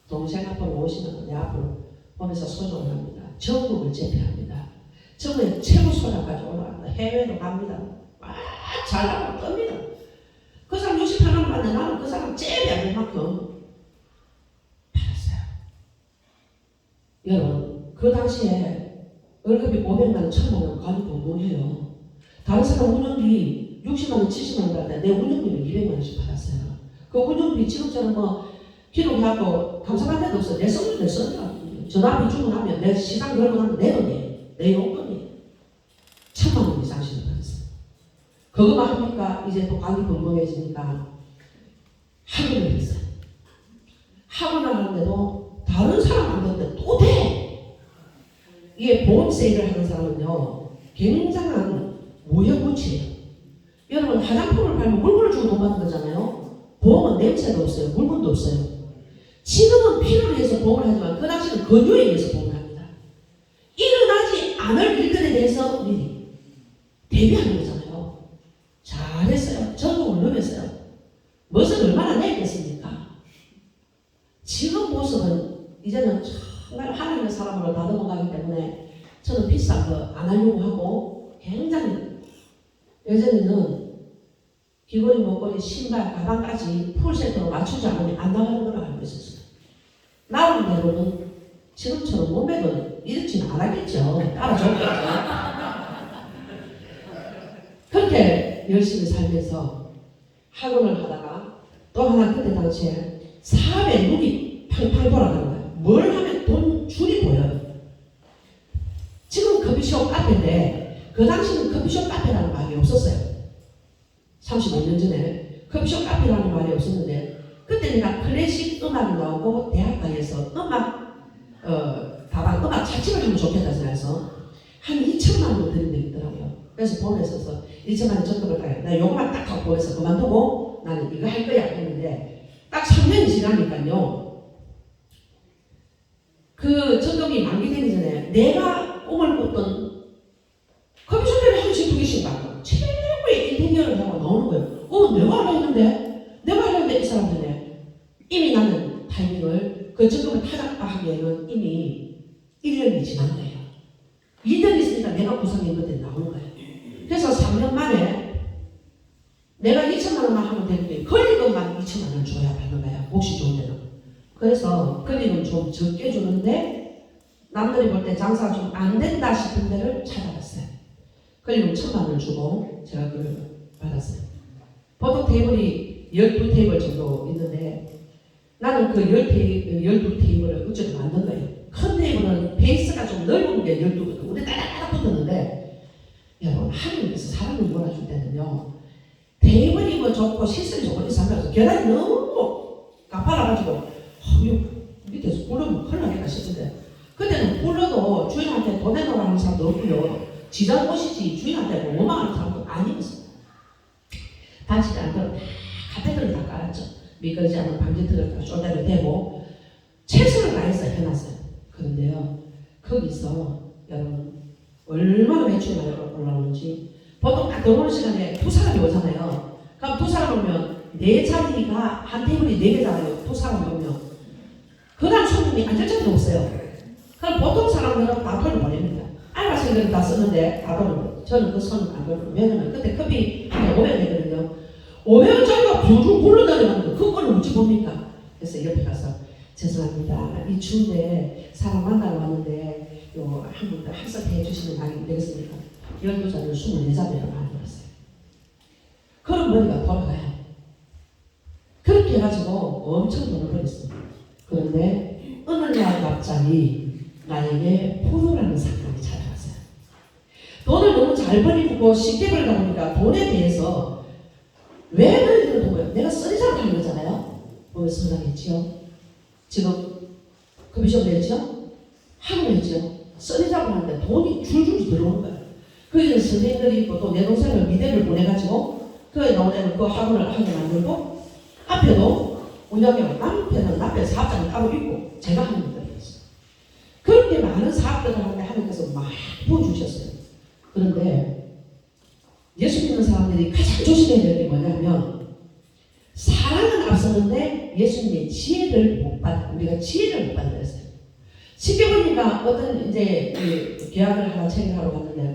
동생 앞으로 오시면 내 앞으로 보면서 소송을 합니다. 전국을 제패합니다. 전국에 최고 소장까지 올라갑니다. 해외로 갑니다. 잘 나가고 뜹니다. 그 사람 68만 원 받는데 나는 그 사람 제일 안 될 만큼 받았어요. 여러분, 그 당시에 월급이 500만 원, 1000만 원 가지고 운동해요. 다른 사람 운영비 60만 원, 70만 원 받는데 내 운영비는 200만 원씩 받았어요. 그 운영비 지금처럼 뭐 기록하고 감사한 데도 없어요. 내 성질 내 써요. 전화비 주문하면 내 시장 걸고 나면 내 돈이에요. 내 용돈이에요. 1000만 원 이상씩 받았어요. 그것만 하니까 이제 또 관리 건강해지니까 학원을 했어요. 학원을 하는데도 다른 사람 안 되는데 또 돼! 이게 보험 세일을 하는 사람은요, 굉장한 무형무치예요. 여러분, 화장품을 팔면 물건을 주고 돈 받는 거잖아요. 보험은 냄새도 없어요. 물건도 없어요. 지금은 필요를 위해서 보험을 하지만 그 당시는 권유에 의해서 보험을 합니다. 일어나지 않을 일들에 대해서 미리 대비하는 거잖아요. 잘했어요. 전공을 넘었어요. 무엇을 얼마나 내겠습니까? 지금 모습은 이제는 정말 하나님의 사람으로 다듬어가기 때문에 저는 비싼 거 안 하려고 하고 굉장히 예전에는 귀걸이, 목걸이, 신발, 가방까지 풀세트로 맞추지 않으면 안 나가는 걸 알고 있었어요. 나름대로는 지금처럼 몸매도 이렇지는 않았겠죠. 따라줬겠죠. 그렇게 열심히 살면서 학원을 하다가 또 하나 그때 당시에 사업에 눈이 팡팡 돌아가는 거예요. 뭘 하면 돈 줄이 보여요. 지금 커피숍 카페인데 그 당시는 커피숍 카페라는 말이 없었어요. 35년 전에 커피숍 카페라는 말이 없었는데 그때 내가 클래식 음악이 나오고 대학가에서 다방 음악 자칭을 하면 좋겠다 생각해서 한 2천만 원 드린 데 있더라고요. 그래서 보험에 있어서 2천만 원 적금을 따요. 나 요거만 딱 하고 보내서 그만두고 나는 이거 할 거야 했는데 딱 3년이 지나니까요. 그 적금이 만기되기 전에 내가 꿈을 꿨던 커피숍에 한 개씩 두 개씩 받고 최고의 인테리어를 하고 나오는 거예요. 내가 하려 했는데 이 사람들네 이미 나는 타이밍을 그 적금을 타작하기에는 이미 1년이 지난 거예요. 2년 있으니까 내가 구상인 것들이 나오는 거예요. 그래서 3년 만에 내가 2천만 원만 하면 되는데 권리금만 2천만 원 줘야 받는 거야. 혹시 좋은 데는. 그래서 권리금 좀 적게 주는데 남들이 볼 때 장사가 좀 안 된다 싶은 데를 찾아갔어요. 권리금 1,000만 원을 주고 제가 그걸 받았어요. 보통 테이블이 12테이블 정도 있는데 나는 그 12테이블을 어쩌고 만든 거예요. 큰 테이블은 베이스가 좀 넓은 게 12거든. 우리 따닥따닥 붙었는데 여러분 하나님께서 사람을 몰아줄 때는요. 테이블이 뭐 좋고 시설이 좋고 이 상관없어. 계단이 너무 가파라가지고 밑에서 굴러면 큰일 나겠다 싶은데 그때는 굴러도 주인한테 돈 내놓으라 하는 사람도 없고요. 지장 곳이지 주인한테 뭐 원망하는 사람도 아니었습니다. 다치지 않도록 카페들을 다 깔았죠. 미끄러지 않는 방지턱을 다 쪼대로 대고 최선을 다해서 해놨어요. 그런데요, 거기서 여러분 얼마나 매출이 많이 올라오는지 보통 딱 들어오는 시간에 두 사람이 오잖아요. 그럼 두 사람 오면 네 자리가 한 테이블이 4개잖아요. 두 사람 오면 그 다음 손님이 앉을 자리도 없어요. 그럼 보통 사람들은 다 돌려보냅니다. 알바생들은 다 쓰는데 다 돌려보내요. 저는 그 손을 안 돌려보내요. 왜냐면 그때 커피 500원이거든요. 500원짜리가 줄줄 굴러다니는 거 그걸 어찌 봅니까? 그래서 옆에 가서 죄송합니다. 이 추운데 사람 만나러 왔는데 한 분 더 합석해 주시면 안 되겠습니까? 12잔을 24잔이라고 만들었어요. 그런 머리가 돌아가요. 그렇게 해가지고 엄청 돈을 벌었어요. 그런데 어느 날 갑자기 나에게 포로라는 사건이 찾아왔어요. 돈을 너무 잘 벌이고 쉽게 벌다 보니까 돈에 대해서 왜 그러는 거예요? 내가 쓰리자를 하는 거잖아요. 보면서 생각했지요. 지금 커피숍 냈죠? 학원 냈죠? 쓰리자를 하는데 돈이 줄줄 들어오는 거예요. 그래서 선생님들이 있고 또 내 동생을 미대를 보내가지고 그에 나오는 그 학원을 하게 만들고 앞에도 운영하고 남편은 남편 사업장이 따로 있고 제가 하는 거예요. 그렇게 많은 사업들을 하는데 하나님께서 막 부어주셨어요. 그런데 예수 믿는 사람들이 가장 조심해야 될 게 뭐냐면 사랑은 앞서는데 예수님의 지혜를 못 받, 우리가 지혜를 못 받는 거였어요. 쉽게 보니까 어떤 이제 계약을 하나 체결하러 갔는데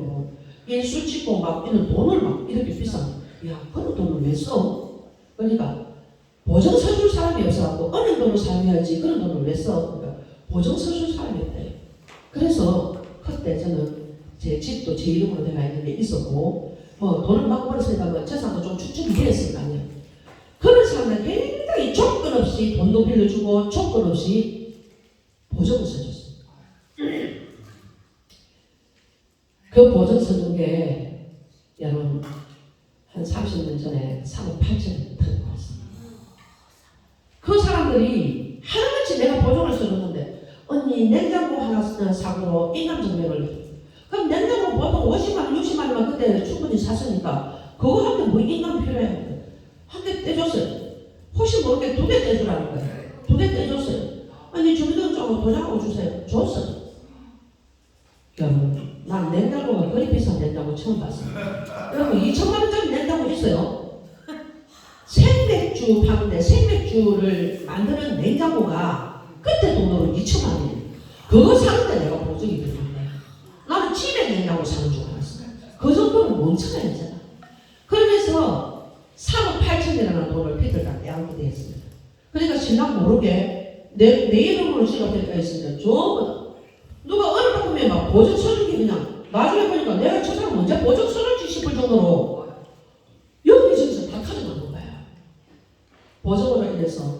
인수 찍고 막 이런 돈을 막 이렇게 비싼, 야 그런 돈을 왜 써? 그러니까 보증 서줄 사람이 없어갖고 은행 돈을 사용해야지 그런 돈을 왜 써? 그러니까 보증 서줄 사람이 없대. 그래서 그때 저는 제 집도 제 이름으로 되어 있는 게 있었고 돈을 막 벌었으니까 재산도 좀 축축이 됐을 거 아니에요. 그런 사람들 굉장히 조건 없이 돈도 빌려주고 조건 없이 보증을 써줬어요. 그 보증 써준 게 여러분 한 30년 전에 3억 8천을 들어왔어요. 그 사람들이 하나같이 내가 보증을 써줬는데 언니 냉장고 하나 사고 인감증명을 그럼 냉장고 보통 50만원 60만원만 그때 충분히 샀으니까 그거 한 개 뭐 인감 필요해? 한 개 떼줬어요. 혹시 모르게 2개 떼주라는 거예요. 2개 떼줬어요. 아니 주민등록증하고 도장하고 주세요. 줬어요. 여러분 난 냉장고가 그리 비싼 냉장고 처음 봤어요. 여러분 2천만원짜리 냉장고 있어요. 생맥주 파는데 생맥주를 만드는 냉장고가 그때 돈으로 2천만원이에요. 그거 사는데 내가 보증이 들어갔네. 나는 집에 냉장고 사는 줄 알았어요. 그 정도는 멍청해졌잖아. 그러면서 3억 8천이라는 돈을 피들한테 양도되었습니다. 그러니까 신랑 모르게 내 이름으로 시작되어 있으면 전부 누가 어렵다 보면 막 보증 서주기 그냥 나중에 보니까 내가 저 사람 언제 보증 서줄지 싶을 정도로 여기저기서 다 가져가는 거야. 보증으로 인해서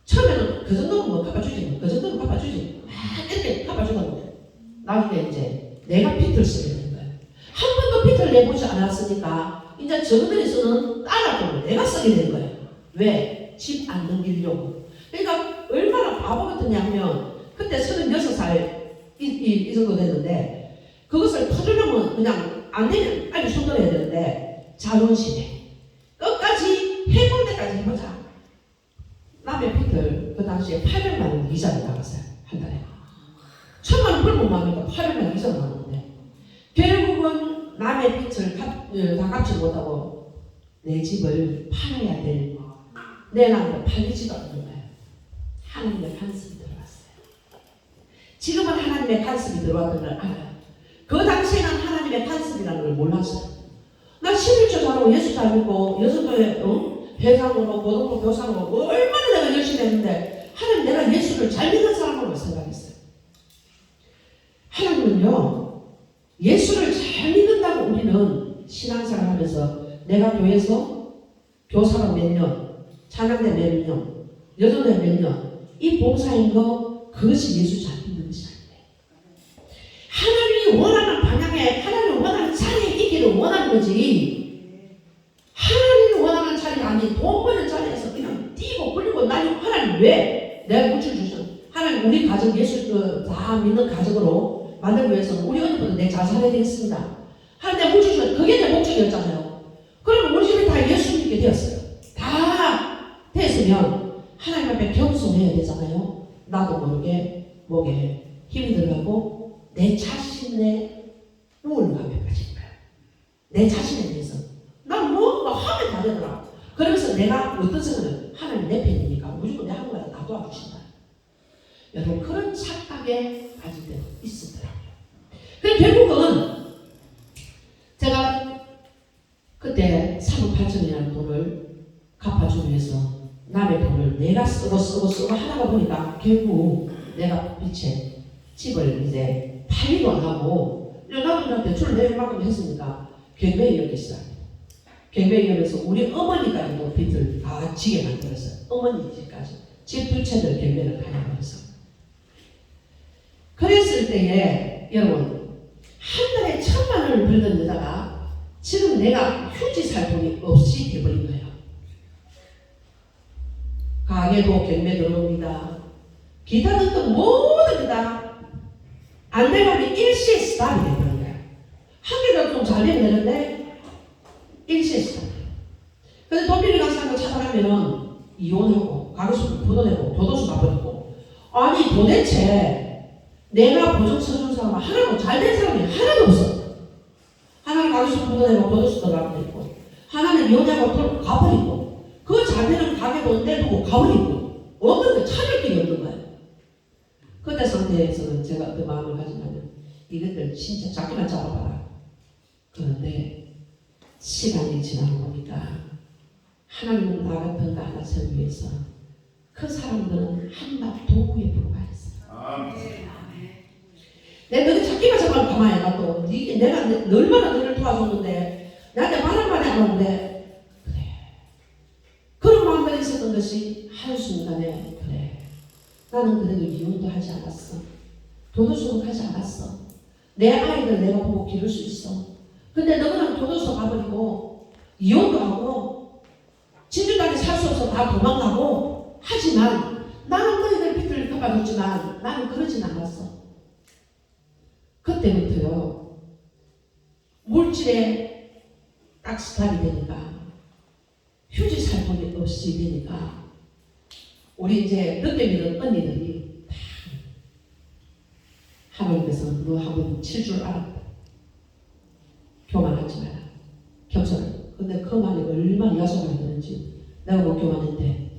처음에는 그 정도는 뭐 갚아주지, 그 정도는 갚아주지, 이렇게 갚아주는데 나중에 이제 내가 빚을 쓰게 되는 거야. 한 번도 빚을 내보지 않았으니까 이제 저들이 쓰는 달러를 내가 쓰게 된 거야. 왜? 집 안 넘기려고. 그러니까 얼마나 바보 같으냐면 그때 36살 이 정도 됐는데 그것을 터주려면 그냥 안 되면 빨리 손들어야 되는데 자존심에 끝까지 해볼 때까지 해보자. 남의 빚을 그 당시에 800만 원 이자를 나갔어요. 한 달에. 1000만 원 벌면 많으니까 800만 원 이자를 나갔는데 결국은 남의 빚을 다 갚지 못하고 내 집을 팔아야 될 내 남편 팔리지도 않는 거예요. 하나님의 간섭이 들어왔어요. 지금은 하나님의 간섭이 들어왔던 걸 알아요. 그 당시에는 하나님의 간섭이라는 걸 몰랐어요. 나 11조 잘하고 예수 잘 믿고 여성교회 회장으로 고등부 교사로 얼마나 내가 열심히 했는데 하나님 내가 예수를 잘 믿는 사람으로 생각했어요. 하나님은요 예수를 잘 믿는다고 우리는 신앙생활 하면서 내가 교회에서 교사로 몇 년, 찬양대 몇 년, 여전대 몇 년 이 봉사인 거 그것이 예수 잘 믿는 것이 아니에요. 하나님이 원하는 방향에 하나님이 원하는 자리에 있기를 원하는 거지 하나님이 원하는 자리 아니 돈 버는 자리에서 그냥 뛰고 굴리고 나니고 하나님 왜 내가 고쳐 주셔 하나님 우리 가정 예수 다 믿는 가정으로 만들기 위해서 우리 언니보다 내 잘 살아야 되겠습니다. 하나님 내가 고쳐 주셔 그게 내 목적이었잖아요. 그러면 우리 집이 다 예수 믿게 되었어요. 다 됐으면 하나님 앞에 겸손해야 되잖아요. 나도 모르게 목에 힘이 들어가고 내 자신의 우울감에 빠진 거야. 내 자신에 대해서 난 뭐 하면 다 되더라. 그러면서 내가 어떤 생각을 하나님 내 편이니까 무조건 내 하는 거다 나 도와주신다. 여러분 그런 착각에 빠질 때도 있었더라고요. 그래서 결국은 제가 그때 3억 8천이라는 돈을 갚아주기 위해서 남의 돈을 내가 쓰고 하다가 보니까 결국 내가 빛에 집을 이제 팔기도 안 하고 나도 대출을 내릴 만큼 했으니까 경매위원회 시작합니다. 경매위원회에서 우리 어머니까지도 빚을 다 지게 만들었어요. 어머니 집까지 집 두 채를 경매를 다 해버렸어요. 그랬을 때에 여러분 한 달에 1,000만 원을 벌던 여자가 지금 내가 휴지 살 돈이 없이 돼버린 거예요. 가게도 경매 들어옵니다. 기타 등등 모든 게 다 안 돼가면 일시에 스탑이 되는 거야. 한 개가 좀 잘 되면 되는데 일시에 스탑. 그래서 돈 빌려 간 사람을 찾아가면은 이혼하고 가게수를 걷어내고 교도소 가버리고 아니 도대체 내가 보증서 준 사람은 하나도 잘된 사람이 하나도 없어. 하나는 가게에서 부도내고 보증서 들어가고 있고, 하나는 이혼하고 가버리고, 그 잘되는 가게도 내두고 가버리고, 없는데 찾을 길이 없는 거예요. 그때 상태에서는 제가 어떤 마음을 가지냐면, 이것들 진짜 작게만 잡아봐라. 그런데 시간이 지나고 보니까 하나님은 나 같은 거 하나 세우기 위해서 그 사람들은 한낱 도구에 불과했어요. 내가 너희 찾기만 잡아도 가만히 놔둬. 내가 얼마나 너를 도와줬는데 나한테 말 한마디 안 하는데 그래. 그런 마음들이 있었던 것이 한순간에 그래. 나는 그래도 이혼도 하지 않았어. 교도소도 가지 않았어. 내 아이들 내가 보고 기를 수 있어. 근데 너는 교도소 가버리고 이혼도 하고 진주당에 살 수 없어 다 도망가고 하지만 나는 너희들 빚을 갚아줬지만 나는 그러진 않았어. 그때부터요 물질에 딱 스탑이 되니까 휴지 살 돈이 없이 되니까 우리 이제 늦게 믿은 언니들이 다 하나님께서 너 한번 칠 줄 알았다. 교만하지 마라. 겸손해. 근데 그 말이 얼마나 야속하게 되는지 내가 뭐 교만했대.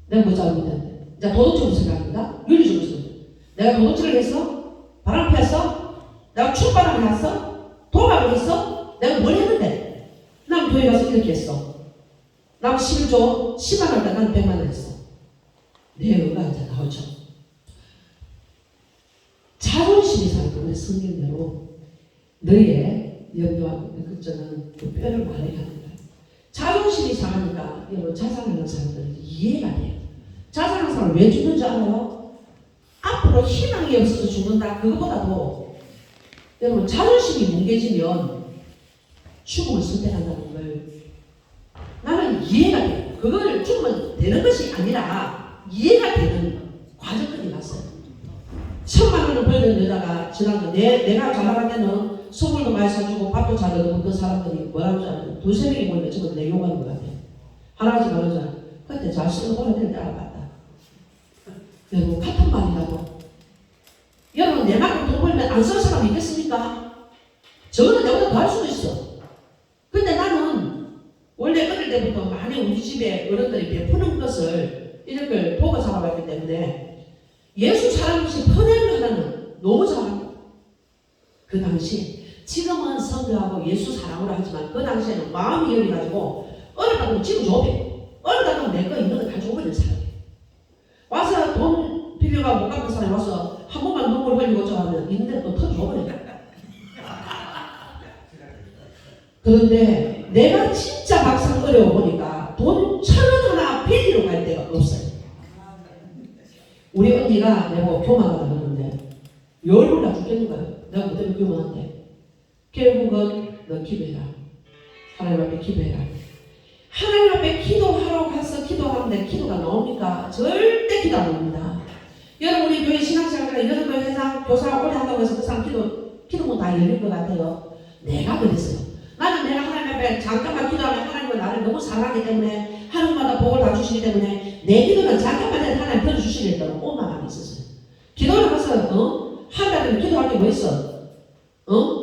내가 뭐 잘못했대. 이제 도덕적으로 생각합니다. 윤리적으로 생각합니다. 내가 도덕질을 했어? 바람 피웠어? 내가 출바람을 했어? 도박을 했어? 내가 뭘 했는데? 난 교회 가서 이렇게 했어. 난 11조 10만 원 할 때 난 100만 원 했어. 내 의가 이제 나오죠. 자존심이 상하고 우리 성경대로 너희의 염려와 걱정은 그 뼈를 말해야 합니다. 자존심이 상하니까 여러분 자살하는 사람들은 이해가 돼요. 자살하는 사람을 왜 죽는지 알아요? 앞으로 희망이 없어서 죽는다. 그것보다도 여러분 자존심이 뭉개지면 죽음을 선택한다는 걸 나는 이해가 돼요. 그걸 죽으면 되는 것이 아니라 이해가 되는 과정까지 갔어요. 1,000만 원을 벌던 여자가 지난번 내가 잘 나갈 때는 선물도 많이 사주고 밥도 잘 얻어먹던 그 사람들이 뭐라고 하잖아요. 두세 명이 모이면 저거 내 욕하는 것 같아요. 하나같이 말하잖아요. 그때 잘 쓰고 돌아야 될 때 알아봤다. 여러분 같은 말이라도 여러분 내 만큼 돈 벌면 안 쓸 사람이 있겠습니까? 저거는 내보다 더 할 수도 있어. 근데 나는 원래 어릴 때부터 많이 우리 집에 어른들이 베푸는 것을 이런 걸 보고 살아봤기 때문에 예수 사랑없이 퍼내는 하나는 너무 잘합니다. 그 당시 지금은 성경하고 예수 사랑으로 하지만 그 당시에는 마음이 열려가지고 어렵다 보면 지금 줘배 어렵다 보면 내 거 있는 거 다 줘버리는 사람이에요. 와서 돈 빌려가 못 갚는 사람이 와서 한 번만 눈물 흘리고 어쩌면 있는데 또 터줘버려요. 그런데 내가 진짜 막상 어려워 보니까 돈 1,000원 하나 빌리러 갈 데가 없어요. 우리 언니가 내가 교만하다 그러는데 열불 나 죽겠는 거예요. 내가 뭐 때문에 교만한데. 결국은 너 기도해라. 하나님 앞에 기도해라. 하나님 앞에 기도하러 가서 기도하는데 기도가 나옵니까? 절대 기도 안 나옵니다. 여러분 우리 교회 신앙생활 이런 거 회사 교사 오래 한다고 해서 그 사람 기도문 다 열릴 것 같아요. 내가 그랬어요. 나는 내가 하나님 앞에 잠깐만 기도하면 하나님은 나를 너무 사랑하기 때문에 하루마다 복을 다 주시기 때문에 내 기도는 잠깐만 해도 하나님 들어주시겠다는 오만 마음이 있었어요. 기도를 가서 한 달에 기도할 게 뭐 있어?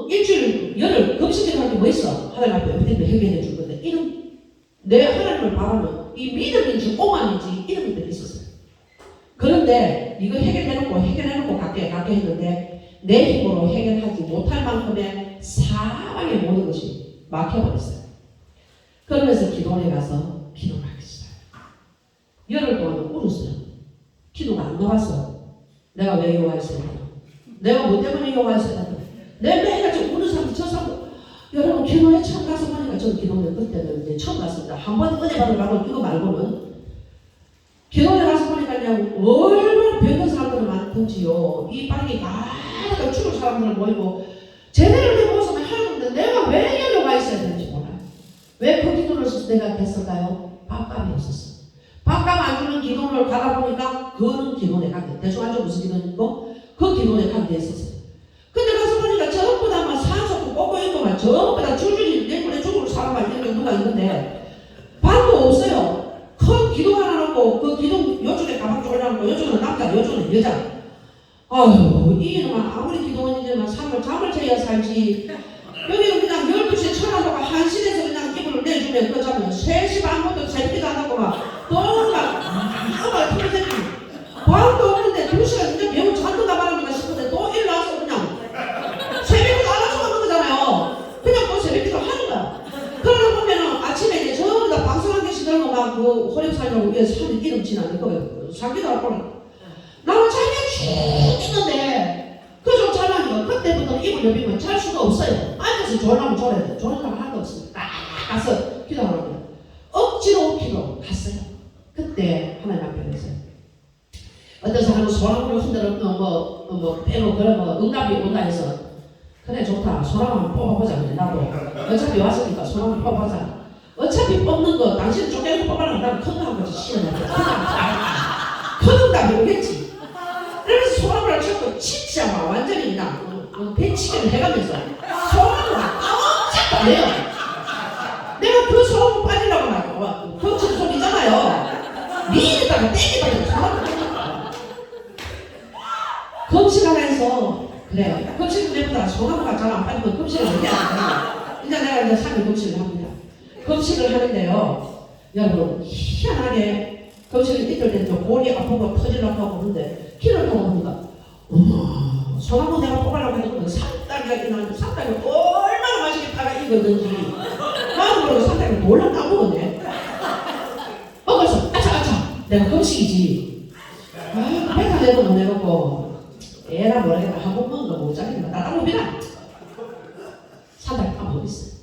일주일 열흘 금식 기도할 게 뭐 있어? 하나님 앞에 어떻게 해결해 줄 건데 이런 내 하나님을 바라는 이 믿음인지 오만인지 이런 것들이 있었어요. 그런데 이거 해결해놓고 갈게 했는데 내 힘으로 해결하지 못할 만큼의 사방의 모든 것이 막혀버렸어요. 그러면서 기도원에 가서 기도를 하기 시작해요. 열흘 동안 울었어요. 기도가 안 나왔어요. 내가 왜 요구했어야 되나? 내가 뭐 때문에 요구했어야 되나? 내 매일같이 우는 사람도 저 사람도 여러분 기도에 처음 가서 보니까 저는 기도에 그때는 이제 처음 갔습니다. 한 번 은혜 받으라고 이거 말고는 기도에 가서 보니까 그냥 얼마나 병든 사람들이 많던지요. 이 방이 가득 죽을 사람들 모이고 제대로 된 모습을 하는데 내가 왜 여기 와 있어야 되는지 몰라요. 왜 그 기도를 내가 됐을까요? 밥값이 없었어. 밥값 안 주는 기도를 가다 보니까 그거는 기도에 관계. 대충 알죠? 무슨 기도인고? 그 기도에 관계했었어요. 근데 가서 보니까 전부 다 막 사서 꽂고 있고 막 전부 다 줄줄이 내물에 죽을 사람만 이런 누가 있는데 밥도 없어요. 큰 기도 하나 놓고 그 기도 요쪽에 가방 올려놓고 요쪽은 남자 요쪽은 여자. 아유, 이 이놈아 아무리 기도원이지만 잠을 자야 살지. 여기는 그냥 12시에 쳐다보고 1시에서 그냥 입을 내주면 그러자면 3시 반부터 새벽기도 안 하고 막 또막 틀어대고 방도 없는데 2시간 진짜 매우 잔뜩가 말합니다 싶은데 또 일로 와서 그냥 새벽기도 안 하고 하는 거잖아요. 그냥 또 새벽기도 하는 거야. 그러다 보면은 아침에 이제 전부 다 방송한 개씩 들고 막 그 호랩살려고 위에 산에 기름 지나는 거예요. 자기도 알 거라. 나는 자기가 쭉 있는데 그좀 잘하니까 그때부터는 입을 여비면 잘 수가 없어요. 앉아서 졸라면 졸아야 돼. 졸은 사람 하나도 없습니다. 딱 가서 기도하라고 억지로 기도 갔어요. 그때 하나님 앞에 했어요. 어떤 사람은 소나무를 흔들어 뭐 빼고 그런 거 응답이 온다 해서 그래 좋다. 소나무 한번 뽑아보자. 그래 나도 어차피 왔으니까 소나무 뽑아보자. 어차피 뽑는 거 당신 쪼개고 뽑아라. 나는 큰 거 한 거지 싫어요. 큰 응답이 오겠지. 그래서 소나무를 쳐도 진짜 막 완전히 그냥 배치기를 해가면서 소나무가 깜짝 놀래요. 내가 그 소나무 빠지려고 막 덩치는 소리잖아요. 미에다가 땡기다가 소나무 땡겼다. 금식을 해서 그래요. 금식을 해보다 소나무가 잘 안 빠지면 금식을 안 해야 돼. 이제 내가 이제 3일 금식을 합니다. 금식을 하는데요. 여러분 희한하게 금식을 이틀 때는 볼이 아프고 터지려고 하고 그러는데 키를 보고 보니까 소나무 내가 뽑으려고 했는데 산딸기가 있는데 산딸기가 얼마나 맛있게 따가 익었는지 나도 모르고 산딸기가 놀라 까먹었네. 그래서 아차 내가 금식이지. 배가 내도 못 내놓고 에라 모르겠다 한국 먹은 거 못 자겠다 나가봅니다. 산딸기 까먹었어요.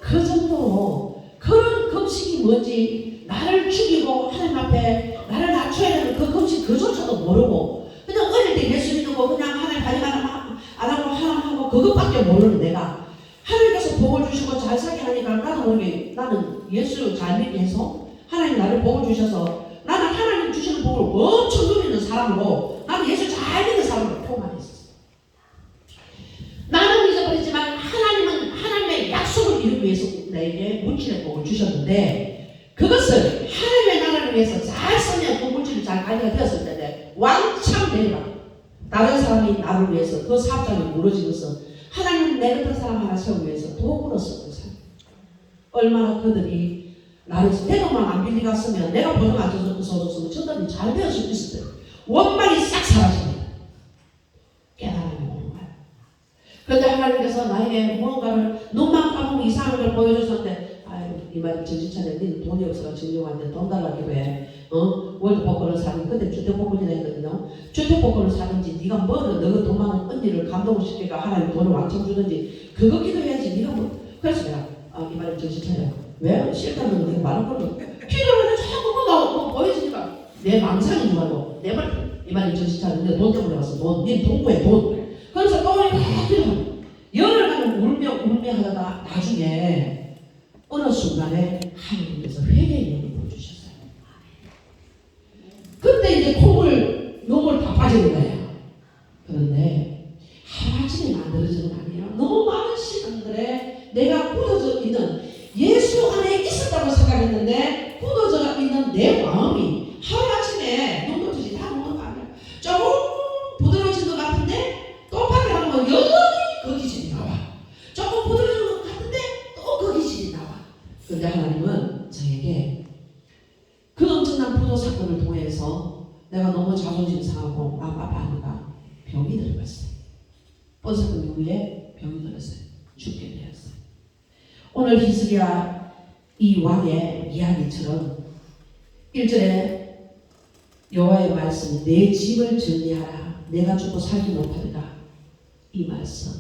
그 정도로 그런 금식이 뭔지 나를 죽이고 하나님 앞에 나를 낮춰야 되는 그 금식 그조차도 모르고 그냥 어릴 때 예수 믿고 그냥 하나님 반입 안 하고 하나님하고 그것밖에 모르는 내가 하나님께서 복을 주시고 잘 살게 하니까 나도 모르게 나는 예수를 잘 믿게 해서 하나님 나를 복을 주셔서 나는 하나님 주시는 복을 엄청 누리는 사람으로 나는 예수 잘 믿는 사람으로 표만했었어. 나는 잊어버리지만 하나님은 하나님의 약속을 이루기 위해서 나에게 물질의 복을 주셨는데 그것을 하나님의 나라를 위해서 잘 쓰면 그 물질이 잘 관리가 되었을 텐데 왕창 내려가 다른 사람이 나를 위해서 그 사업장이 무너진 것은 하나님 내 같은 사람 하나 세우기 위해서 도구로 썼던 사람. 얼마나 그들이 나를 내 돈만 안 빌리 갔으면 내가 보증 안 줘줬으면 저들이 잘 되었을 수 있었어요. 원망이 싹 사라집니다. 깨달음이 오는 거야. 그런데 하나님께서 나에게 무언가를 눈만 감으면 이상한 걸 보여주셨는데 이 말이 정신 차려. 니는 돈이 없어서 정령한테 돈 달라고 해. 월드복권을 사는 그때 주택복권이라 했거든요. 주택복권을 사든지 네가 뭐를 너가 돈 많은 언니를 감동을 시키니까 하나님 돈을 왕창 주든지 그거 기도해야지. 네가 뭐 그래서 내가 이 말이 정신 차려. 왜? 싫다는 게 말은 거는 기도를 해서 자꾸 뭐 보여지니까 내 망상인 줄 알고 내 말 이 말이 정신 차려. 내 돈 때문에 왔어. 네 동구에 돈. 그래서 또 기도 열흘간 울며 하다가 나중에 어느 순간에 하나님께서 회개의 영을 보여주셨어요. 그때 이제 눈물 다 빠지는 거예요. 그런데 하루아침에 만들어지는 건 아니에요. 너무 많은 시간들에 내가 굳어져 있는 예수 안에 있었다고 생각했는데 굳어져 있는 내 마음이 하루아침에 눈물이 다 먹는 거 아니에요. 조금 부드러워진 것 같은데 또 밖에 나가면 여전히 그 기질이 나와. 조금 부드러워진 것 같은데 또 그 기질이 나와. 그런데 하나님은 저에게 그 엄청난 부도 사건을 통해서 내가 너무 자존심 상하고 마음 아파하니까 병이 들어갔어요. 부도 사건 이후에 병이 들었어요. 죽게 되었어요. 오늘 히스기야 이 왕의 이야기처럼 1절에 여호와의 말씀 내 짐을 정리하라. 내가 죽고 살지 못하리라. 이 말씀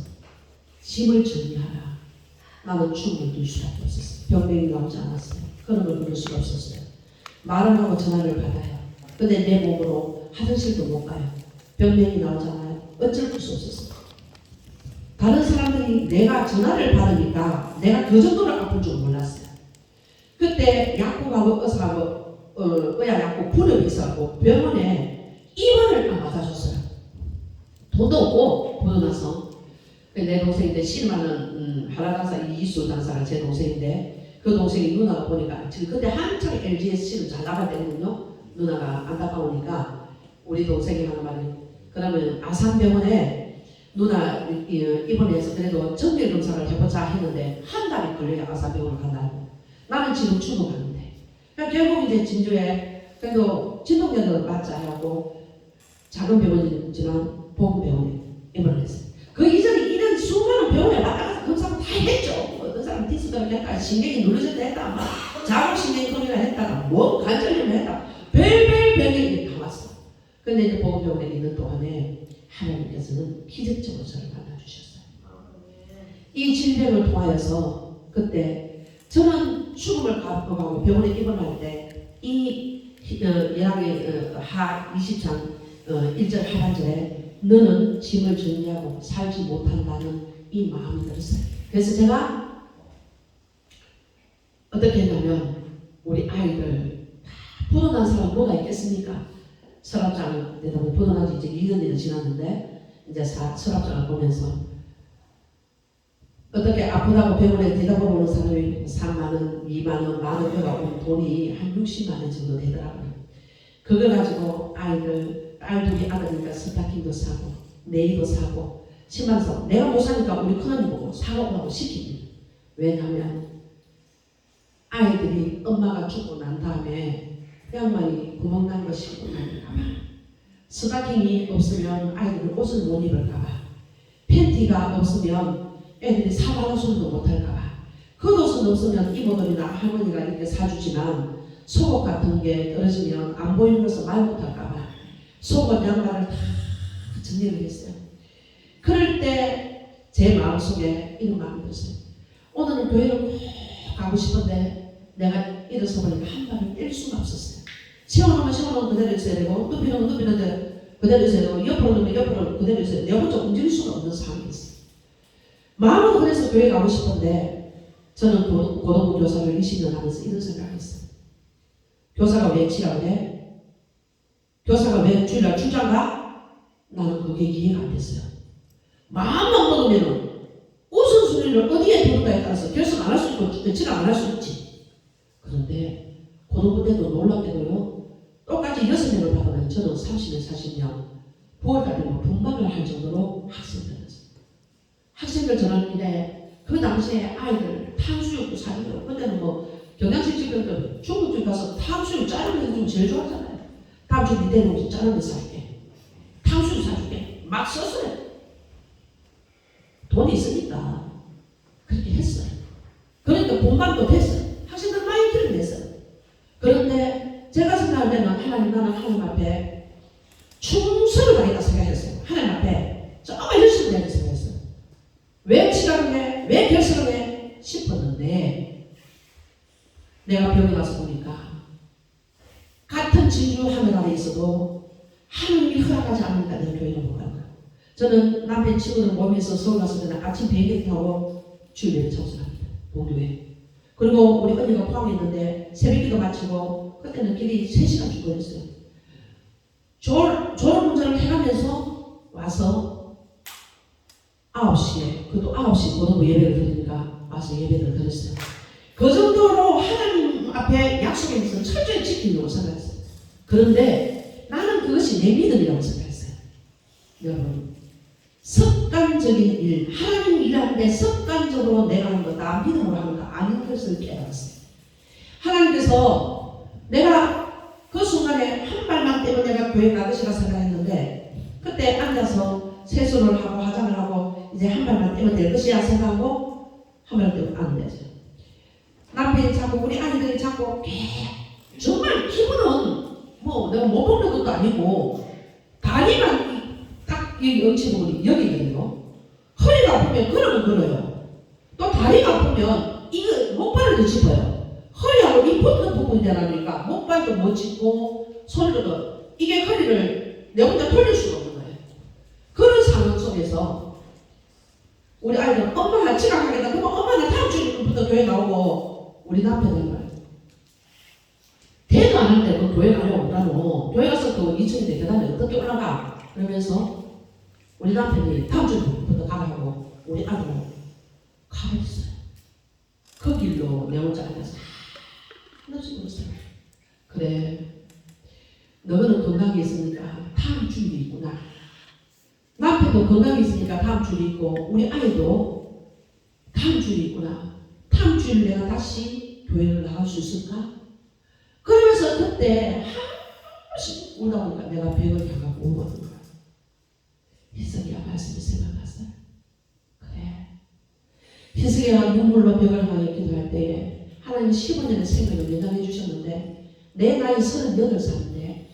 짐을 정리하라. 나는 죽음을 둘 수밖에 없었어요. 병명이 나오지 않았어요. 그런 걸 부를 수가 없었어요. 말을 하고 전화를 받아요. 근데 내 몸으로 화장실도 못 가요. 병명이 나오잖아요. 어쩔 수 없었어요. 다른 사람들이 내가 전화를 받으니까 내가 그 정도로 아픈 줄 몰랐어요. 그때 약국하고 의사하고 의학 약국 분업이 있었고 병원에 입원을 다 맞아줬어요. 돈도 없고 보여놔서 내 동생인데 실마는 한라장사 이수 장사가 제 동생인데 그 동생이 누나가 보니까 지금 그때 한창 LG에서 실을 잘 나갈 때거든요. 누나가 안타까우니까 우리 동생이 하는 말이 그러면 아산병원에 누나 입원해서 그래도 정밀 검사를 해보자 했는데 한 달이 걸려요. 아산병원을 간다고. 나는 지금 죽어가는데. 그러니까 결국 이제 진주에 그래도 진통제를 맞자 하고 작은 병원이지만 보건병원에 입원을 했어요. 그 이전에 이런 수많은 병원에 왔다 가서 검사를 다 했죠. 어떤 사람 디스크를 했다, 신경이 눌러졌다 했다, 막 자궁신경 검사를 했다가 뭐 관절염을 했다, 별별 병이 다 왔어. 근데 이제 보건병원에 있는 동안에 하나님께서는 기적적으로 저를 만나주셨어요. 이 질병을 통하여서 그때 저는 죽음을 가고 병원에 입원할 때이 예언의 하 20장 1절 하반절에 너는 짐을 정리하고 살지 못한다는 이 마음이 들었어요. 그래서 제가 어떻게 했냐면 우리 아이들 부도난 사람 뭐가 있겠습니까? 서랍장을 내다 보니 부도난 지 이제 2년이 지났는데 이제 서랍장을 보면서 어떻게 아프다고 병원에 대답하러 오는 사람이 3만원, 2만원, 만원 해가고 돈이 한 60만원 정도 되더라고요. 그걸 가지고 아이들, 딸 둘이 아들이니까 스타킹도 사고 네이도 사고 신발 사고 내가 못 사니까 우리 큰언니 보고 사오라고 시킵니다. 왜냐하면 아이들이 엄마가 죽고 난 다음에 양말이 구멍난 거 신고 다닐까봐, 스타킹이 없으면 아이들은 옷을 못 입을까봐, 팬티가 없으면 애들이 사발로 손도 못할까봐, 겉옷은 없으면 이모들이나 할머니가 이렇게 사주지만 속옷 같은 게 떨어지면 안 보이는 것을 말 못할까봐 속옷 양말을 다 정리를 했어요. 그럴 때 제 마음속에 이런 마음이 들었어요. 오늘은 교회를 꼭 가고 싶은데 내가 일어서 보니까 한 발을 뗄 수가 없었어요. 세워놓으면 그대로 있어야 되고 눕히는 대로 그대로 있어야 되고 옆으로 놓으면 옆으로 그대로 있어야 되고 내가 혼자 움직일 수가 없는 상황이 있어요. 마음은 그래서 교회 가고 싶은데 저는 고등부 교사를 20년 하면서 이런 생각했어요. 교사가 왜 치라고 해? 교사가 왜 주일날 출장 가? 나는 그게 이해가 안 됐어요. 마음만 먹으면 우선순위를 어디에 두는가에 따라서 결정 안 할 수 있고 며칠 안 할 수 있지. 그런데 고등부 때도 놀랍게도요. 똑같이 6명을 받으면 저는 30년 40년 9월달 되면 분만을 할 정도로 학생들이었어요. 학생들 전화길에 그 당시에 아이들 탕수육도 사주고 그때는 뭐 경양식 집들 중국집 가서 탕수육 자르는 게 제일 좋아하잖아요. 다음 주 니네 놈 자르는 거 살게. 탕수육 사줄게. 막 썼어요. 돈이 있으니까 그렇게 했어요. 그러니까 공부도 됐어요. 학생들 많이 길어냈어요. 그런데 제가 생각할 때는 하나님, 나는 하나님 앞에 충성을 다하겠다 생각했어요. 하나님 앞에 정말 열심히 다하겠다 생각했어요. 왜 치라고 해? 왜 결석을 해? 싶었는데 내가 병에 가서 보니까 같은 진주 하늘 아래 있어도 하나님이 허락하지 않으니까 내가 교회를 못 가는 거예요. 저는 남편 친구들 몸에서 서울 갔을 때는 아침 비행기 타고 주일에 청소합니다. 동교회. 그리고 우리 언니가 포항에 있는데 새벽기도 마치고 그때는 길이 3시간 쭉 걸렸어요. 졸업 문제를 해가면서 와서 9시에, 그것도 9시 고등부 예배를 드리니까 와서 예배를 드렸어요. 그 정도로 하나님 앞에 약속에서 철저히 지키려고 생각했어요. 그런데 나는 그것이 내 믿음이라고 생각했어요. 여러분, 습관적인 일, 하나님 일하는데 습관적으로 내가 하는 거 다 믿음으로 하는 거 아닌 것을 깨달았어요. 하나님께서 내가 그 순간에 한 발만 떼면 내가 교회 가듯이라 생각했는데 그때 앉아서 세수를 하고 화장을 하고 이제 한 발만 떼면 될 것이야 생각하고 한 발 떼면 안 되죠. 남편이 자꾸 우리 아이들이 자꾸 정말 기분은 뭐 내가 못 먹는 것도 아니고 다리만 딱 여기 엉치 부분이 여기거든요. 허리가 아프면 걸으면 걸어요. 또 다리가 아프면 이거 목발을 짚어요. 허리하고 이 붙는 부분이라니까 목발도 못 짚고 손으로도 이게 허리를 내 혼자 돌릴 수가 없는 거예요. 그런 상황 속에서 우리 아이들 엄마가 지각하겠다. 그러면 엄마는 다음 주부터 교회 나오고 우리 남편은 말이에요. 대도 안 할 때 그 교회 가려고 그러노. 교회 가서 또 2층인데 계단에 어떻게 올라가? 그러면서 우리 남편이 다음 주부터 가라고 우리 아들은 가버렸어요. 그 길로 내 혼자 앉아서 하나씩 울었어요. 그래, 너는 건강이 있으니까 다음 주일이 있구나. 내가 건강이 있으니까 다음 주에 있고 우리 아이도 다음 주에 있구나. 다음 주에 내가 다시 교회를 나갈 수 있을까? 그러면서 그때 한번씩 울다 보니까 내가 벽을 향하고 울거든. 희석이가 말씀이 생각났어요. 그래. 희석이가 눈물로 벽을 향해 기도할 때에 하나님 15년의 생명을 연장해 주셨는데 내 나이 38살인데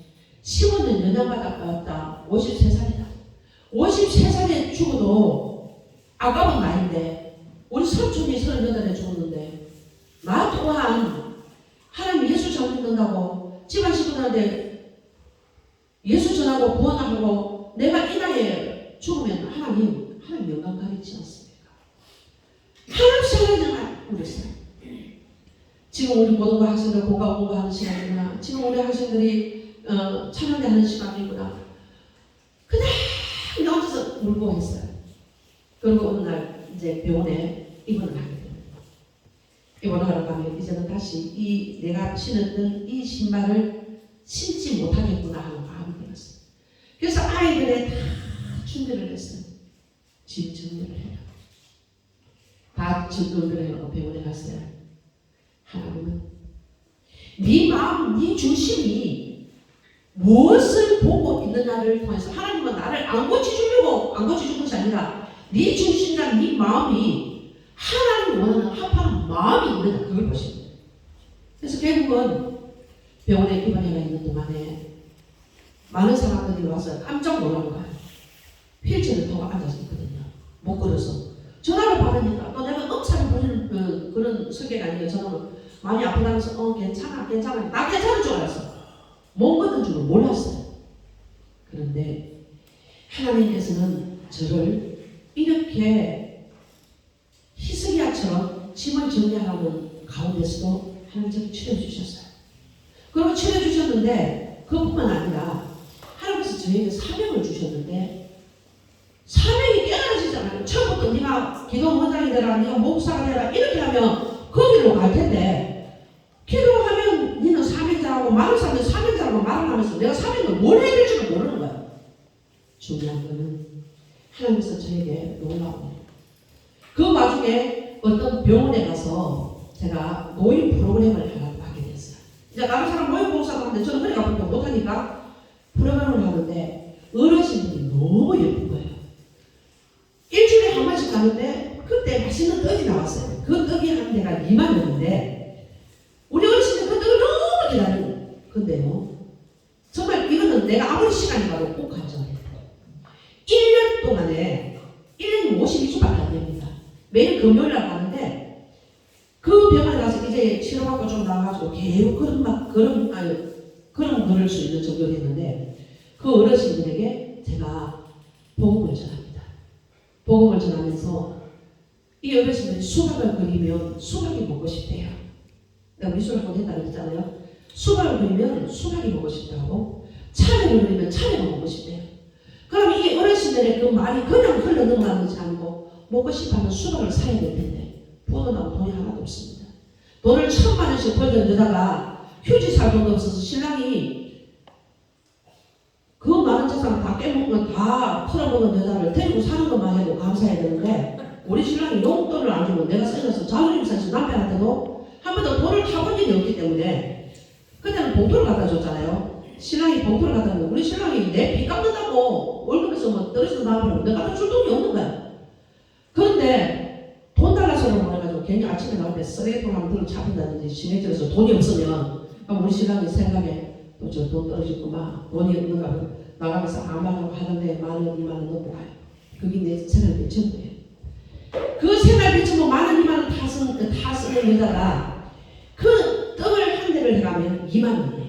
15년 연장받았다. 53살이다. 53살에 죽어도 아까운 나이인데 우리 삼촌이 38에 죽었는데 나 또한 하나님 예수 잘 믿는다고 집안 식구들한테 예수 전하고 구원하고 내가 이 나이에 죽으면 하나님 영광 가리지 않습니까? 하나님 생각나요. 우리 삶. 지금 우리 고등부 학생들 고가 공부하는 시간이구나. 지금 우리 학생들이 찬양대 하는 시간이구나. 그냥 혼자서 울고 했어요. 그리고 어느 날 이제 병원에 입원을 하게 됩니다. 입원하러 가면 이제는 다시 내가 신었던 이 신발을 신지 못하겠구나 하는 마음이 들었어요. 그래서 아이들의 다 준비를 했어요. 집 정리를 해라. 다 정리를 해놓고 병원에 갔어요. 하나님은 네 마음, 네 중심이 무엇을 보고 있느냐를 통해서 하나님은 나를 안 고쳐주려고 안 고쳐준 것이 아니라 네 중심과 네 마음이 하나님 원하는 합하는 마음이 있느냐 그걸 보십니다. 그래서 결국은 병원에 입원해가 있는 동안에 많은 사람들이 와서 깜짝 놀란 거예요. 휠체어를 타고 앉아서 있거든요. 못 걸어서. 전화를 받으니까 또 내가 엄살을 부리는 그런 성격이 아니에요. 저는 많이 아프다면서 괜찮아 나 괜찮은 줄 알았어. 못 걷는 줄은 몰랐어요. 그런데 하나님께서는 저를 이렇게 히스기야처럼 짐을 정리하는 가운데서도 하나님 저를 치료해주셨어요. 그리고 치료해주셨는데 그뿐만 아니라 하나님께서 저에게 사명을 주셨는데 사명이 깨달아지잖아요. 처음부터 네가 기도원장이 되라, 네가 목사가 되라 이렇게 하면 거기로 갈 텐데 기도하면 너는 사명자하고 말을 하면 사명자하고 말을 하면서 내가 사명을 뭘 해야 될지를 모르는 거야. 중요한 거는 하나님께서 저에게 놀라운 그 와중에 어떤 병원에 가서 제가 노인 프로그램을 하게 됐어요. 이제 다른 사람 노인 봉사도 하는데 저는 허리가 아프니까 못하니까 프로그램을 하는데 어르신들이 너무 예쁜 거예요. 일주일에 한 번씩 가는데 그때 맛있는 떡이 나왔어요. 그 떡이 한 대가 2만 원인데 우리 어르신들 그 떡을 너무 기다리고 근데요 정말 이거는 내가 아무리 시간이 가도 꼭 가져야 돼요. 1년 동안에 1년이 52주밖에 안 됩니다. 매일 금요일날 가는데 그 병원에 가서 이제 치료받고 좀 나와가지고 계속 그런 걸을 수 있는 정도 됐는데 그 어르신들에게 제가 복음을 전합니다. 복음을 전하면서 이 어르신들이 수박을 그리면 수박이 먹고 싶대요. 내가 미술학원 했다고 했잖아요. 수박을 그리면 수박이 먹고 싶다고 참외를 그리면 참외가 먹고 싶대요. 그럼 이 어르신들의 그 말이 그냥 흘러 넘어가는 것이 아니고 먹고 싶어하는 수박을 사야 될 텐데 부어나고 돈이 하나도 없습니다. 돈을 1,000만 원씩 벌던 여자가 휴지 살 돈도 없어서 신랑이 그 많은 재산을 다 깨먹으면 다 털어먹은 여자를 데리고 사는 것만 해도 감사해야 되는데 우리 신랑이 용돈을 안 주면 내가 써서 자존심 상해서 남편한테도 한 번도 돈을 타본 적이 없기 때문에 그때는 봉투를 갖다 줬잖아요. 신랑이 봉투를 갖다 줬는데 우리 신랑이 내 빚 갚는다고 월급에서 뭐 떨어져서 나와버리면 내가 갖다 줄 돈이 없는 거야. 그런데 돈 달라서는 말해가지고 괜히 아침에 나올 때 쓰레기통 한번 들고 잡힌다든지 심해져서 돈이 없으면 그럼 우리 신랑이 생각에 또 저 돈 떨어졌구만 돈이 없는가 나가면서 아마하고 하던데 10,000원 20,000원 넣고 가요. 그게 내 생활비 전부예요. 그 생활비 전부 10,000원 20,000원 다 쓰는 여자가 그 떡을 한 대를 해가면 20,000원이에요.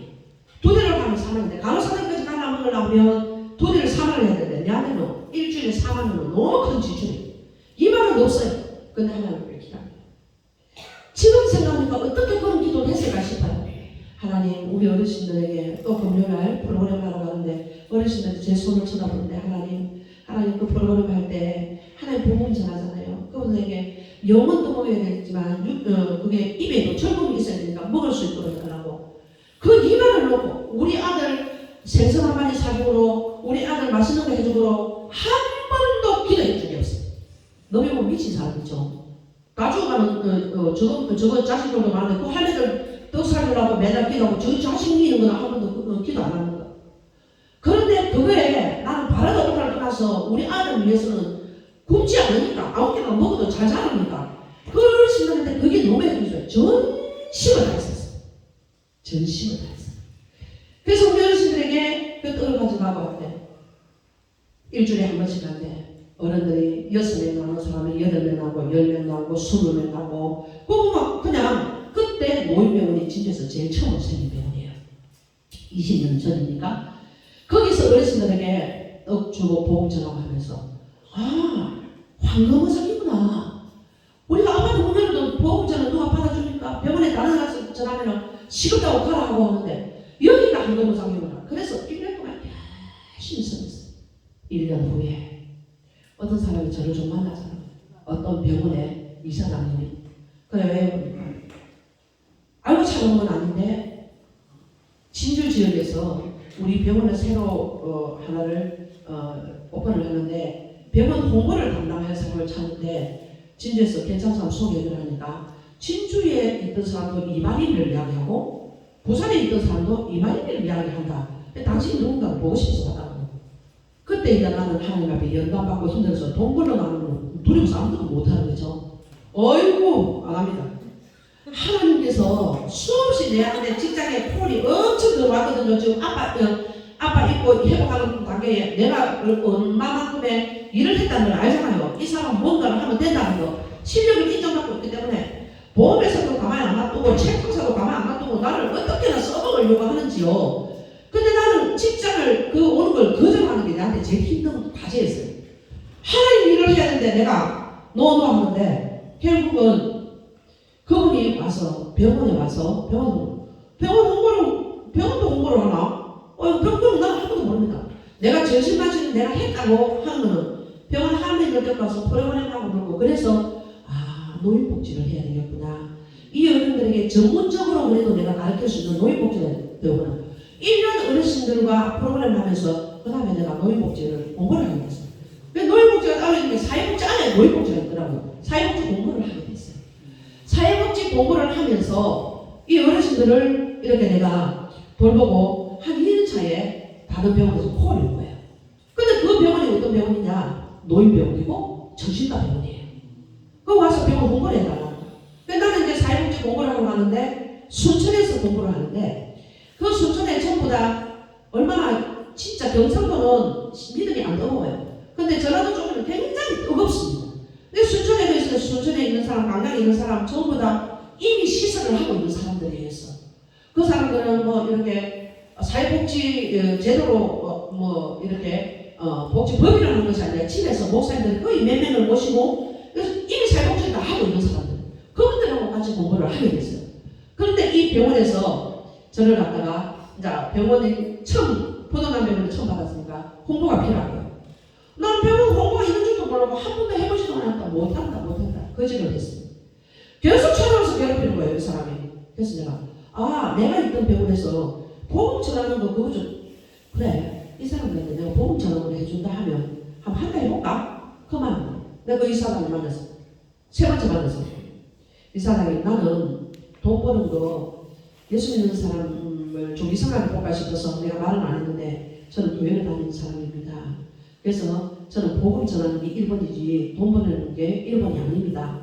두 대를 가면 40,000원인데 간호사님까지 가려 먹으려면 두 대를 40,000원 해야 되는데 내한테는 일주일에 40,000원은 너무 큰 지출이에요. 20,000원도 없어요. 근데 하나님을 기도합니다. 지금 생각하니까 어떻게 그런 기도를 했을까 싶어요. 하나님 우리 어르신들에게 또 금요일날 프로그램 하러 가는데 어르신들이 제 손을 쳐다보는데 하나님 그 프로그램 할 때 하나님 복음 전하잖아요. 그분에게 영혼도 먹어야 되지만 그게 입에도 젊음이 있어야 되니까 먹을 수 있도록 해달라고 그 20,000원을 놓고 우리 아들 생선 한 마리 사주고 우리 아들 맛있는 거 해주고 한 번 너무 미친 사람이죠. 다 죽어가는 저거 자식들도 많은데 그 할매들 떡 살리려고 맨날 기도하고 저 자식 미는 거는 한 번도 기도 안 하는 거. 그런데 그거에 나는 바라다 오타를 떠나서 우리 아들 위해서는 굶지 않으니까 아무데나 먹어도 잘 자라니까 그걸 신는데 그게 너무 해주세요. 전심을 다했었어. 전심을 다했어. 그래서 우리 어르신들에게 그 떡을 가져가고 할때 일주일에 한 번씩 한대 어른들이 6명 나오는 사람이 8명 나오고 10명 나오고 20명 나오고 그거 막 그냥 그때 노인병원이 진주에서 제일 처음 생긴 병원이에요. 20년 전이니까 거기서 어르신들에게 떡 주고 보험 전화하면서 아 황금의상이구나. 우리가 아파트 문 열어도 보험 전화 누가 받아주니까 병원에 다른 데 가서 전화하면 시급다고 가라 하고 하는데 여기가 황금의상이구나. 그래서 1년 동안 열심히 섬겼어요. 1년 후에 어떤 사람이 저를 좀 만나잖아요. 어떤 병원의 이사장님이 그래 왜 그러니까 알고 찾아온 건 아닌데 진주 지역에서 우리 병원을 새로 하나를 오픈을 하는데 병원 홍보를 담당할 사람을 찾는데 진주에서 괜찮은 사람 소개를 하니까 진주에 있던 사람도 이만희를 이야기하고 부산에 있던 사람도 이만희를 이야기한다. 당신이 누군가를 보고 싶어서 왔다. 그때 이제 나는 하나님 앞에 연단받고 힘들어서 돈 벌러 가는 거 두려워서 아무것도 못하는 거죠. 어이구 안 합니다. 하나님께서 수없이 내 직장에 폴이 엄청 들어왔거든요. 지금 아빠 있고 회복하는 단계에 내가 얼마만큼의 일을 했다는 걸 알잖아요. 이 사람은 뭔가를 하면 된다는 거 실력을 인정받고 있기 때문에 보험회사도 가만히 안 놔두고 채권사도 가만히 안 놔두고 나를 어떻게나 써먹으려고 하는지요. 근데 나는 직장을 오는 걸 거절하는 게 나한테 제일 힘든 과제였어요. 하나님 일을 해야 되는데 내가 노노 하는데 결국은 그분이 와서 병원에 와서 병원도 홍보를 하나? 병원은 나는 한 번도 모릅니다. 내가 전신마취는 내가 했다고 하는 거는 병원 한명을 겪어서 프로그램하고 그러고 그래서 노인복지를 해야 되겠구나. 이 어른들에게 전문적으로 그래도 내가 가르칠 수 있는 노인복지를 배우거나 1년 어르신들과 프로그램 하면서 그 다음에 내가 노인복지를 공부를 하게 됐어요. 노인복지가 따로 있는데 사회복지 안에 노인복지가 있더라고요. 사회복지 공부를 하게 됐어요. 사회복지 공부를 하면서 이 어르신들을 이렇게 내가 돌보고 한 2년 차에 다른 병원에서 콜이 온 거예요. 근데 그 병원이 어떤 병원이냐? 노인병원이고 정신과 병원이에요. 그 와서 병원 공부를 해달라고. 나는 이제 사회복지 공부를 하러 가는데 순천에서 공부를 하는데 그 순천에 전부 다 얼마나 진짜 경상도는 믿음이 안 뜨거워요. 근데 전라도 쪽에는 굉장히 뜨겁습니다. 근데 순천에 있어요. 순천에 있는 사람, 강남에 있는 사람 전부 다 이미 시설을 하고 있는 사람들이었어. 그 사람들은 뭐 이렇게 사회복지 제도로 이렇게 복지법인을 하는 것이 아니라 집에서 목사님들이 거의 몇 명을 모시고 그래서 이미 사회복지를 다 하고 있는 사람들. 그분들하고 같이 공부를 하게 됐어요. 그런데 이 병원에서 저를 갖다가 이제 병원에 처음 포도남병원을 처음 받았으니까 홍보가 필요하고요. 난 병원 홍보가 있는 줄도 모르고 한 번도 해보지도 않았다. 못한다. 거짓을 했습니다. 계속 찾아와서 괴롭히는 거예요. 이 사람이. 그래서 내가 있던 병원에서 보험 전하는 거 그거 좀 그래. 이 사람들한테 내가 보험 전하는 거 해준다 하면 한 달 해볼까? 그만. 내가 그 이사장을 만났어. 3번째 만났어. 이사장이 나는 돈 버는 거 예수 믿는 사람을 좀 이상하게 볼까 싶어서 내가 말은 안 했는데 저는 교회를 다니는 사람입니다. 그래서 저는 복음 전하는 게 1번이지 돈 버는 게 1번이 아닙니다.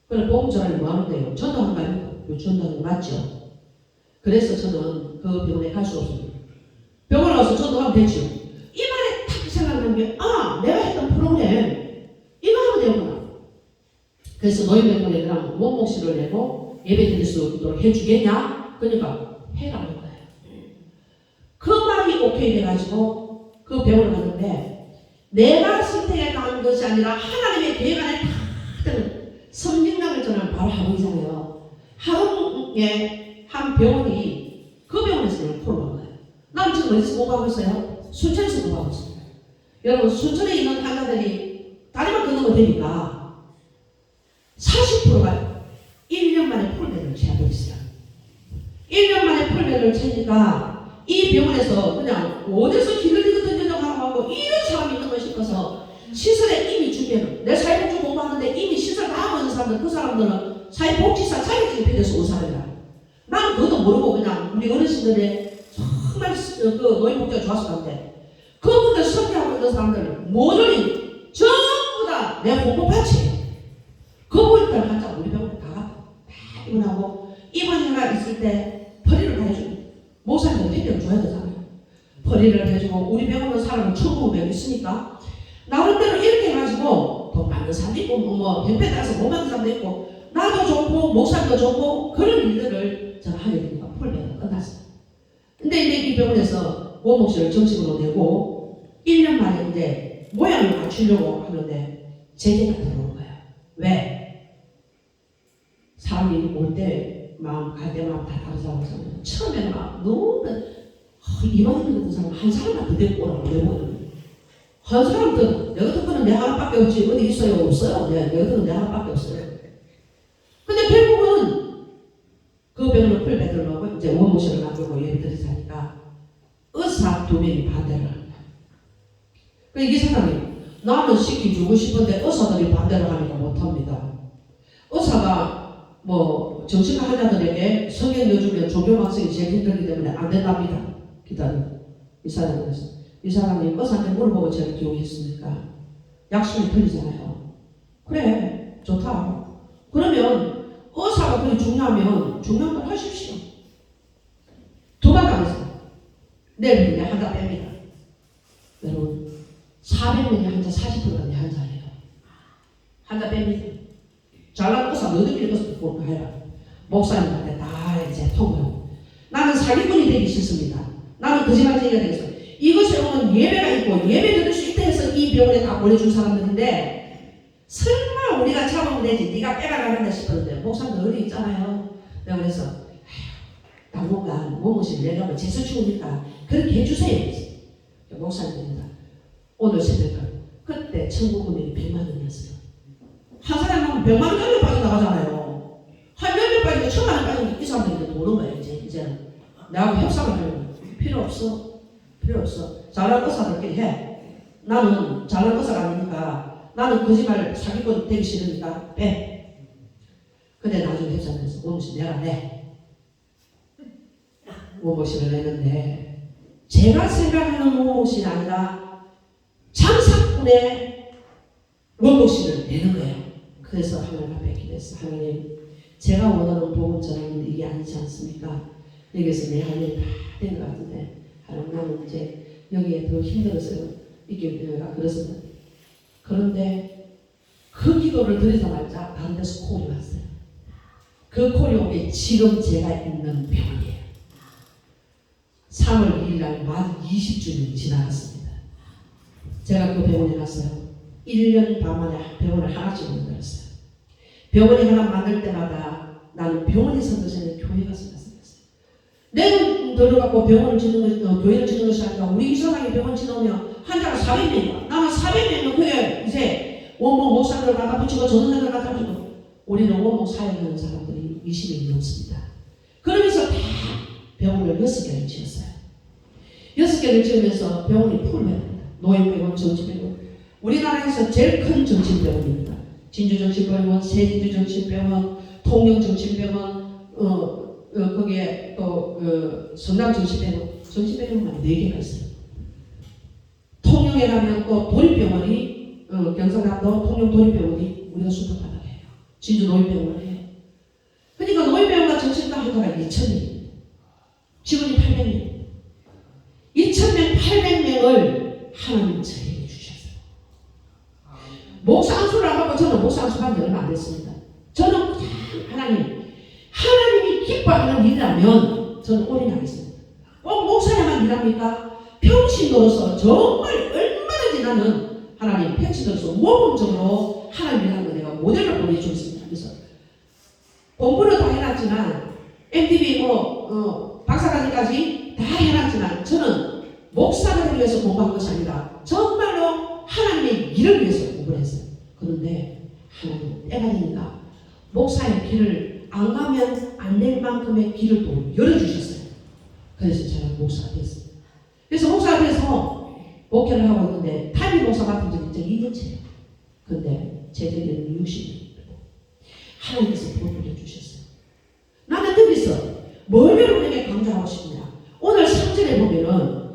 그래 복음 전하는 뭐 하는데요? 전도하는 거 아닙니까? 전도하는 거 맞죠? 그래서 저는 그 병원에 갈 수 없습니다. 병원에 와서 전도하면 되죠. 이 말에 딱 생각나는 게 내가 했던 프로그램 이거 하면 되구나. 그래서 노인병원에 그럼 원목실을 내고 예배 드릴 수 있도록 해주겠냐? 그러니까 해라는 거예요. 그 말이 오케이 돼가지고 그 병원을 갔는데 내가 선택해 가는 것이 아니라 하나님의 계획 안에 다 성진강을 저는 바로 하동이잖아요. 하동에 한 병원이 그 병원에서 내가 콜을 한 거예요. 나는 지금 어디서 공부하고 있어요? 순천에서 공부하고 있습니다. 여러분 순천에 있는 환자들이 다리만 걷는 거 되니까 40%가 1년 만에 폴베드를 채하고 있어요. 1년 만에 폴베드를 채니까 이 병원에서 그냥 어디서 길을 던져서 하고 이런 사람이 있는 걸 싶어서 시설에 이미 준비해놓은 내 사회복지 공부하는데 이미 시설 다 하고 있는 사람들 그 사람들은 사회복지사 자격증이 필요해서 온 사람이야. 나는 그것도 모르고 그냥 우리 어르신들의 정말 그 노인복지가 좋았을 건데 그분들 설계하고 있는 사람들 모조리 전부 다 내 공부파츠예요. 그분들 한자 우리 병원에 다 갖고 다 입원하고 입원해가 있을 때 퍼리를 해주고 목사님도 해결을 줘야 되잖아요. 퍼리를 해주고 우리 병원은 사람은 1,900명 있으니까 나름대로 이렇게 해가지고 돈 받는 사람도 있고 뭐 형편에 따라서 못 받는 사람도 있고 나도 좋고 목사님도 좋고 그런 일들을 제가 하게 되니까 풀배가 끝났어요. 근데 이제 이 병원에서 원목실을 정식으로 내고 1년 만에 이제 모양을 맞추려고 하는데 제재가 들어온 거예요. 왜? 사람이 올 때 마음 갈 때 마음 다 다르다고 해서 처음에는 막 너무 이만희 같은 사람 한 사람만 더 데리고 오라고 내보거든요. 한 사람도 내가 듣고는 내 하나밖에 없지 어디 있어요? 없어요. 내가 듣고는 내 하나밖에 없어요. 근데 결국은 그 병원을 풀배들려고 이제 원무실을 만들고 예비들이 사니까 의사 2명이 반대를 합니다. 이 사람이 나는 시켜주고 싶은데 의사들이 반대를 하니까 못합니다. 의사가 뭐 정신과 환자들에게 성경 넣어주면 조교학생이 제일 힘들기 때문에 안 된답니다. 기다려. 이 사람이 의사한테 물어보고 제가 기억했으니까 약속이 틀리잖아요. 그래 좋다. 그러면 의사가 그게 중요하면 중요한 걸 하십시오. 도망가면서 내일 내 환자 뺍니다. 여러분 400명이 환자 40%가 내 환자예요. 환자 뺍니다. 잘난 의사 너희들끼리 가서 해라. 목사님한테 다 이제 통보하고 나는 사기꾼이 되기 싫습니다. 나는 거짓말쟁이가 되겠어. 이것에 오면 예배가 있고 예배 드릴 수 있다 해서 이 병원에 다 보내준 사람들인데 설마 우리가 잡으면 되지 네가 빼가나간다 싶었는데 목사님도 어디 있잖아요. 내가 그래서 당분간 몸무실 내가 뭐 재수 치우니까 그렇게 해주세요. 목사님입니다. 오늘 새벽에 그때 청구금액이 100만 원이었어요. 한 사람 하면 100만 원 정도 빠져나가잖아요. 한 10명 빠지면 1000만 원 빠지면 이 사람들이 도는 거예요. 이제는 나하고 협상을 하려고 필요 없어. 필요 없어. 잘난 의사들끼리 해. 나는 잘난 의사가 아니니까 나는 거짓말 사기꾼 되기 싫으니까 빼. 근데 나중에 협상해서 원무실 내가 내. 원무실을 내는데 제가 생각하는 원무실이 아니라 장사꾼의 원무실을 내는 거예요. 그래서 하나님 앞에 기도했어. 하나님 제가 원하는 복음 전하는 이게 아니지 않습니까? 여기서 내 할 일 다 된 것 같은데 하나님 나는 이제 여기에 더 힘들어서 이게 내가 그랬었는데 그런데 그 기도를 드리자마자 다른 데서 콜이 왔어요. 그 콜이 오게 지금 제가 있는 병원이에요. 3월 2일 날 만 20주년이 지나갔습니다. 제가 그 병원에 갔어요. 1년 반 만에 병원을 하나씩 만들었어요. 병원이 하나 만들 때마다 나는 병원이 선도시는 교회가 선도했어요. 내가 들어가고 병원을 짓는 것, 교회를 짓는 것이 아니라 우리 이사장이 병원 지나오면 환자가 400명이야. 나는 400명은 그게 이제 원목 목사들을 갖다 붙이고 전원들을 갖다 붙이고 우리는 원목 사역하는 사람들이 20명이 넘습니다. 그러면서 다 병원을 6개를 지었어요. 6개를 지으면서 병원이 풀입니다. 노인병원, 정신병원. 우리나라에서 제일 큰 정신병원입니다. 진주정신병원, 세진주정신병원, 통영정신병원, 거기에 또 성남정신병원, 정신병원만 4개가 있어요. 통영에 가면 또 도립병원이 경상남도 통영 도립병원이 우리가 수도바닥에 해요. 진주 노인병원을 해요. 그러니까 노인병원과 정신과 하다가 2,000명, 직원이 800명, 2,000명, 800명을 하나님 저에게 주셨어요. 목사 안수를 안 하고 저는 목사 안수 받은 지 얼마 안 됐습니다. 저는 하나님이 기뻐하는 일이라면 저는 올인하겠습니다. 목사님만 일합니까? 평신도로서 정말 얼마든지 나는 하나님 평신도로서 모범적으로 하나님 일하는 거 내가 모델을 보여주겠습니다. 그래서 공부를 다 해놨지만 MDB 박사과정까지 다 해놨지만 저는 목사를 위해서 공부한 것이 아니라 정말로 하나님의 일을 위해서 공부를 했어요. 그런데 하나님 때가 되니까 목사의 길을 안 가면 안 될 만큼의 길을 또 열어주셨어요. 그래서 제가 목사가 됐어요. 그래서 목사가 돼서 목회를 하고 있는데 담임 목사 맡은 지 이제 2년째예요. 근데 제자리는 60년. 하나님께서 복을 해주셨어요. 나는 여기서 뭘 여러분에게 강조하고 싶냐. 오늘 3절에 보면은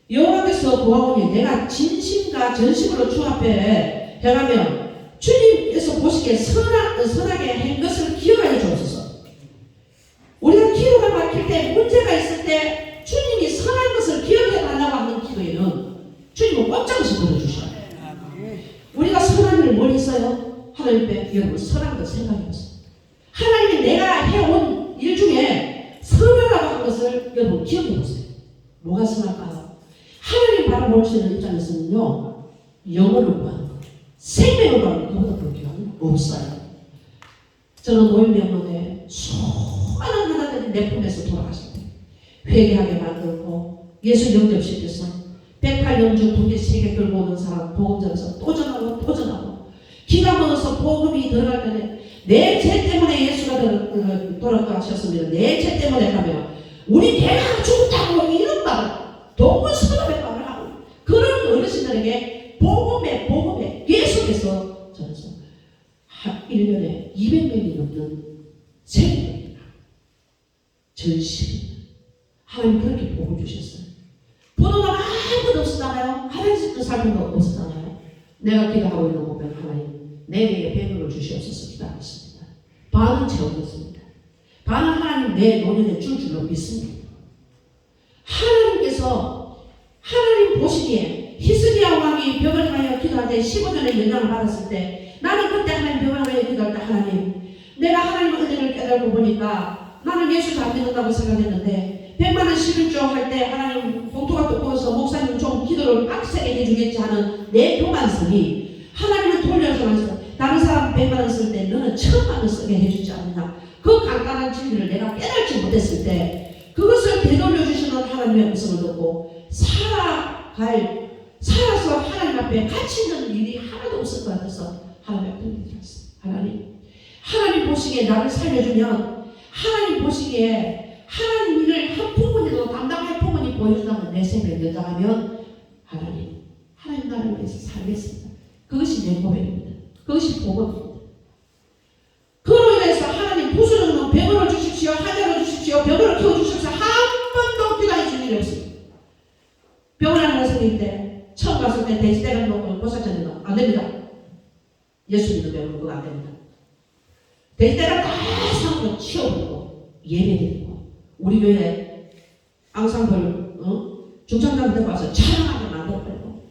여호와께서 보아오니 내가 진심과 전심으로 주 앞에 행하며 주님께서 보시기에 선하게 한 것을 기억하여 주옵소서. 우리가 기도가 막힐 때 문제가 있을 때 주님이 선한 것을 기억해 달라고 하는 기도에는 주님은 꼼짝없이 들어주셔요. 우리가 선한 일을 뭘 했어요? 하나님 앞에 여러분 선한 걸 생각해보세요. 하나님이 내가 해온 일 중에 선하라고 한 것을 여러분 기억해보세요. 뭐가 선할까요? 하나님 바라볼 수 있는 입장에서는요, 영혼을 구하는 것, 생명을 구하는 것보다 더 귀한 거 없어요. 저는 노인병원에 수많은 하나들이 내 품에서 돌아가실 때 회개하게 만들고 예수 영접시켜서 108년 중 2개, 3개 끌고 오는 사람 복음전에서 또 전하고 기가 막혀서 복음이 들어갈 때는 내 죄 때문에 예수가 돌아가셨습니다. 내 죄 때문에 가면 우리 개가 죽었다고 이런 말을 동문서답의 말을 하고 그런 어르신들에게 복음에 계속해서 전해서 1년에 200명이 넘는 세계입니다. 전시 하나님 그렇게 복을 주셨어요. 보도가 아무것도 없었잖아요. 하나님도 살던 거 없었잖아요. 내가 기도하고 있는 거 보면 하나님 내게 100억을 주시옵소서 기도하겠습니다. 반은 채워졌습니다. 반은 하나님 내 노년에 줄 줄로 믿습니다. 하나님께서 하나님 보시기에 히스기야 왕이 벽을 하여 기도할 때 15년의 영향을 받았을 때 나는 그때 하나님 벽을 하여 기도할 때 하나님 내가 하나님의 은혜를 깨달고 보니까 나는 예수 안 믿는다고 생각했는데 100만원 11조 할 때 하나님 봉투가 두꺼워서 목사님 좀 기도를 빡세게 해주겠지 하는 내 교만성이 하나님을 돌려서 말해서 다른 사람 100만원 쓸 때 너는 1000만원 쓰게 해주지 않느냐. 그 간단한 진리를 내가 깨달지 못했을 때 그것을 되돌려주시는 하나님의 음성을 듣고 살아서 하나님 앞에 가치 있는 일이 하나도 없을 것 같아서 하나님 앞에 드렸어요. 하나님 보시기에 나를 살려주면 하나님 보시기에 하나님 일을 한 부분이라도 담당할 부분이 보여준다면 내 생명을 연장하면 하나님 나를 위해서 살겠습니다. 그것이 내 고백입니다. 그것이 복음입니다. 그로 인해서 하나님 부수는 병을 주십시오. 하늘을 주십시오. 병을 키워주십시오. 한 번도 기도해 준 일이 없습니다. 병을 하나 생길 때 처음 갔을 때 돼지대가 놓고 보살쳤는데 안 됩니다. 예수 믿는 병은 그거 안 됩니다. 돼지대가 다 상으로 치워버리고 예배드리고 우리 교회 앙상블 중창단한테 와서 찬양하게 만들어버리고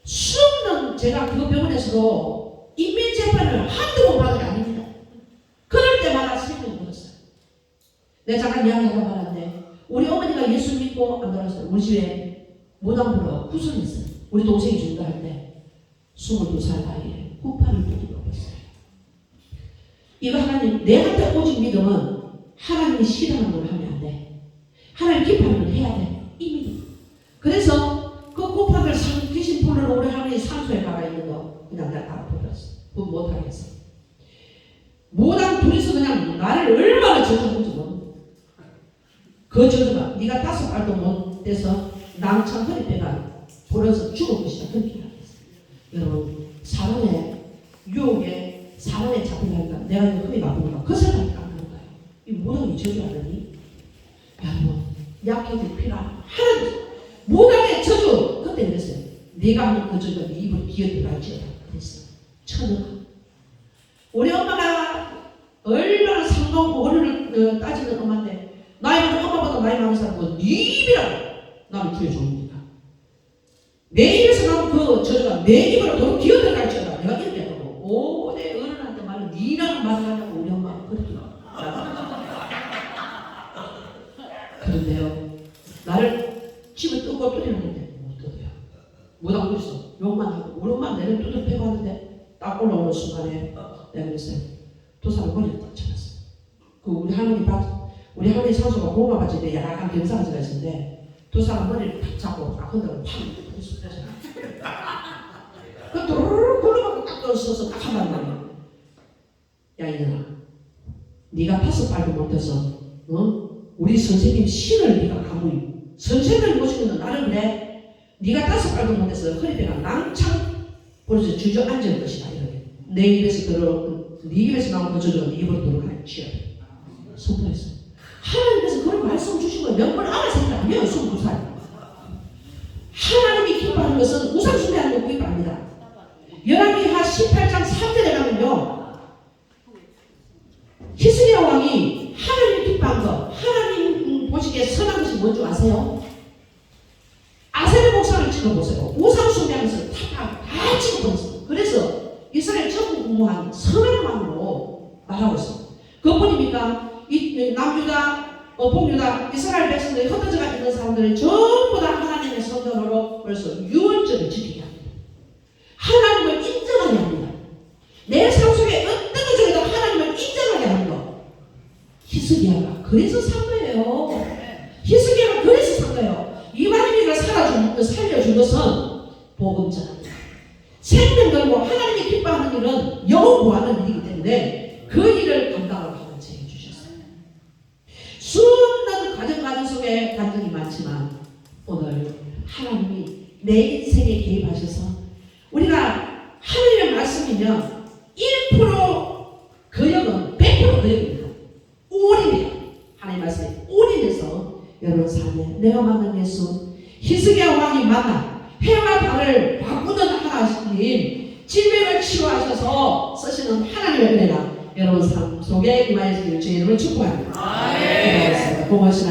수없는 제가 그 병원에서도 인민재판을 한두 번 받은 게 아닙니다. 그럴 때마다 생명을 얻었어요. 내가 잠깐 이야기하다 말았는데 우리 어머니가 예수 믿고 안 돌아왔어요. 우리 집에 무당부로 후손이 있어요. 우리 동생이 중도할 때 22살 나이에 후파를 두드려봤어요. 이거 하나님 내한테 오직 믿음은 하나님이 싫어하는 걸 하면 안 돼. 하나님 기뻐하는 걸 해야 돼. 이미. 그래서 그 고판을 귀신 풀로 우리 하나님 산소에 가가 있는 거 그냥 내가 다 풀었어. 그거 못하겠어. 무당 둘이서 그냥 나를 얼마나 저주는지 모르는 그 저주가 네가 5발도 못 돼서 낭창 허리뼈가 불어서 죽을 것이다. 그렇게 이야기했어. 여러분 사람의 유혹에 사람에 잡히려니까 내가 이거 흠이 나쁘니까 그 생각이 안 나는 거예요. 이 무당이 저주 아니니? 여러분 약해질 필요 하나도 무당의 저주 그때 그랬어요. 네가 하는 그 저주가 네 입을 비어들어갈지어다 그랬어. 천억. 우리 엄마가 얼마나 상동 어른을 따지는 엄마인데 나이보다 엄마보다 나이 많은 사람은 네 입이라고 나는 주의 종입니다. 내 입에서 나온 그 저주가 내 입으로 더 기어들어갈지어다. 내가 이렇게 하고 내 어른한테 말은 니라는 말을 하냐고 우리 엄마가 그렇게 그런데요 나를 집에 뜯고 뚫리는데 못 뜯어요. 무당 그랬어. 욕만 하고 우리 엄마 내를 뚜들 패고 하는데 딱 올라오는 순간에 내가 그랬어요. 두 사람 머리를 딱 잡았어. 그 우리 할머니 산소가 고구마 밭인데 약간 경상지가 있었는데 두 사람 머리를 딱 잡고 딱 흔들고 팍 부딪혔잖아. 그 도르르 굴러가고 딱 떠서서 딱 한단 말이야. 야 이년아 네가 5발도 못해서 우리 선생님 신을 네가 가무이 선생님을 모시고는 나를 그래? 네가 5발도 못해서 허리뼈가 낭창 부러져 주저앉을 것이다. 이렇게 내 입에서 네 입에서 나오는 저주가 네 입으로 들어가는 취업 선포했어요. 하나님께서 그런 말씀 주신 거예요. 몇 번 알아서 한 게 아니에요. 22살. 하나님이 기뻐하는 것은 우상 숭배하는 거 기뻐합니다. 열왕기하 18장 3절에 가면요, 히스기야 왕이 하나님 기뻐한 거, 하나님 보시기에 선한 것이 뭔지 아세요? 아세르 목상을 찍어보세요. 우상 숭배하는 것을 다 찍어버렸어요. 그래서 이스라엘 전국 공무한 선한 왕으로 말하고 있습니다. 그뿐입니까? 남유다, 북유다, 이스라엘 백성들이 흩어져가 있는 사람들은 전부 다 하나님의 성전으로 벌써 유월절을 지키게 합니다. 하나님을 인정하게 합니다. 내 삶 속에 어떤 것 중에도 하나님을 인정하게 하는 것. 히스기야가 그래서 산 거예요. 히스기야가 그래서 산 거예요. 이방인을 살려준 것은 복음 전합니다. 생명 걸고 하나님이 기뻐하는 일은 영원 구하는 일이기 때문에 그 일을 감당하고 하나님께 해주셨어요. 수없는 가정 속에 간증이 많지만 오늘 하나님이 내 인생에 개입하셔서 우리가 하나님의 말씀이면 1% 거역은 100% 거역입니다. 올인해요. 하나님의 말씀에 올인해서 여러분 삶에 내가 만난 예수 히스기야 왕이 만나 해와 달을 바꾸는 하나님, 질병을 치유하셔서 쓰시는 하나님의 은혜가 여러분 삶 속에 임하여 주길 주의 이름을 축복합니다. 고맙습니다.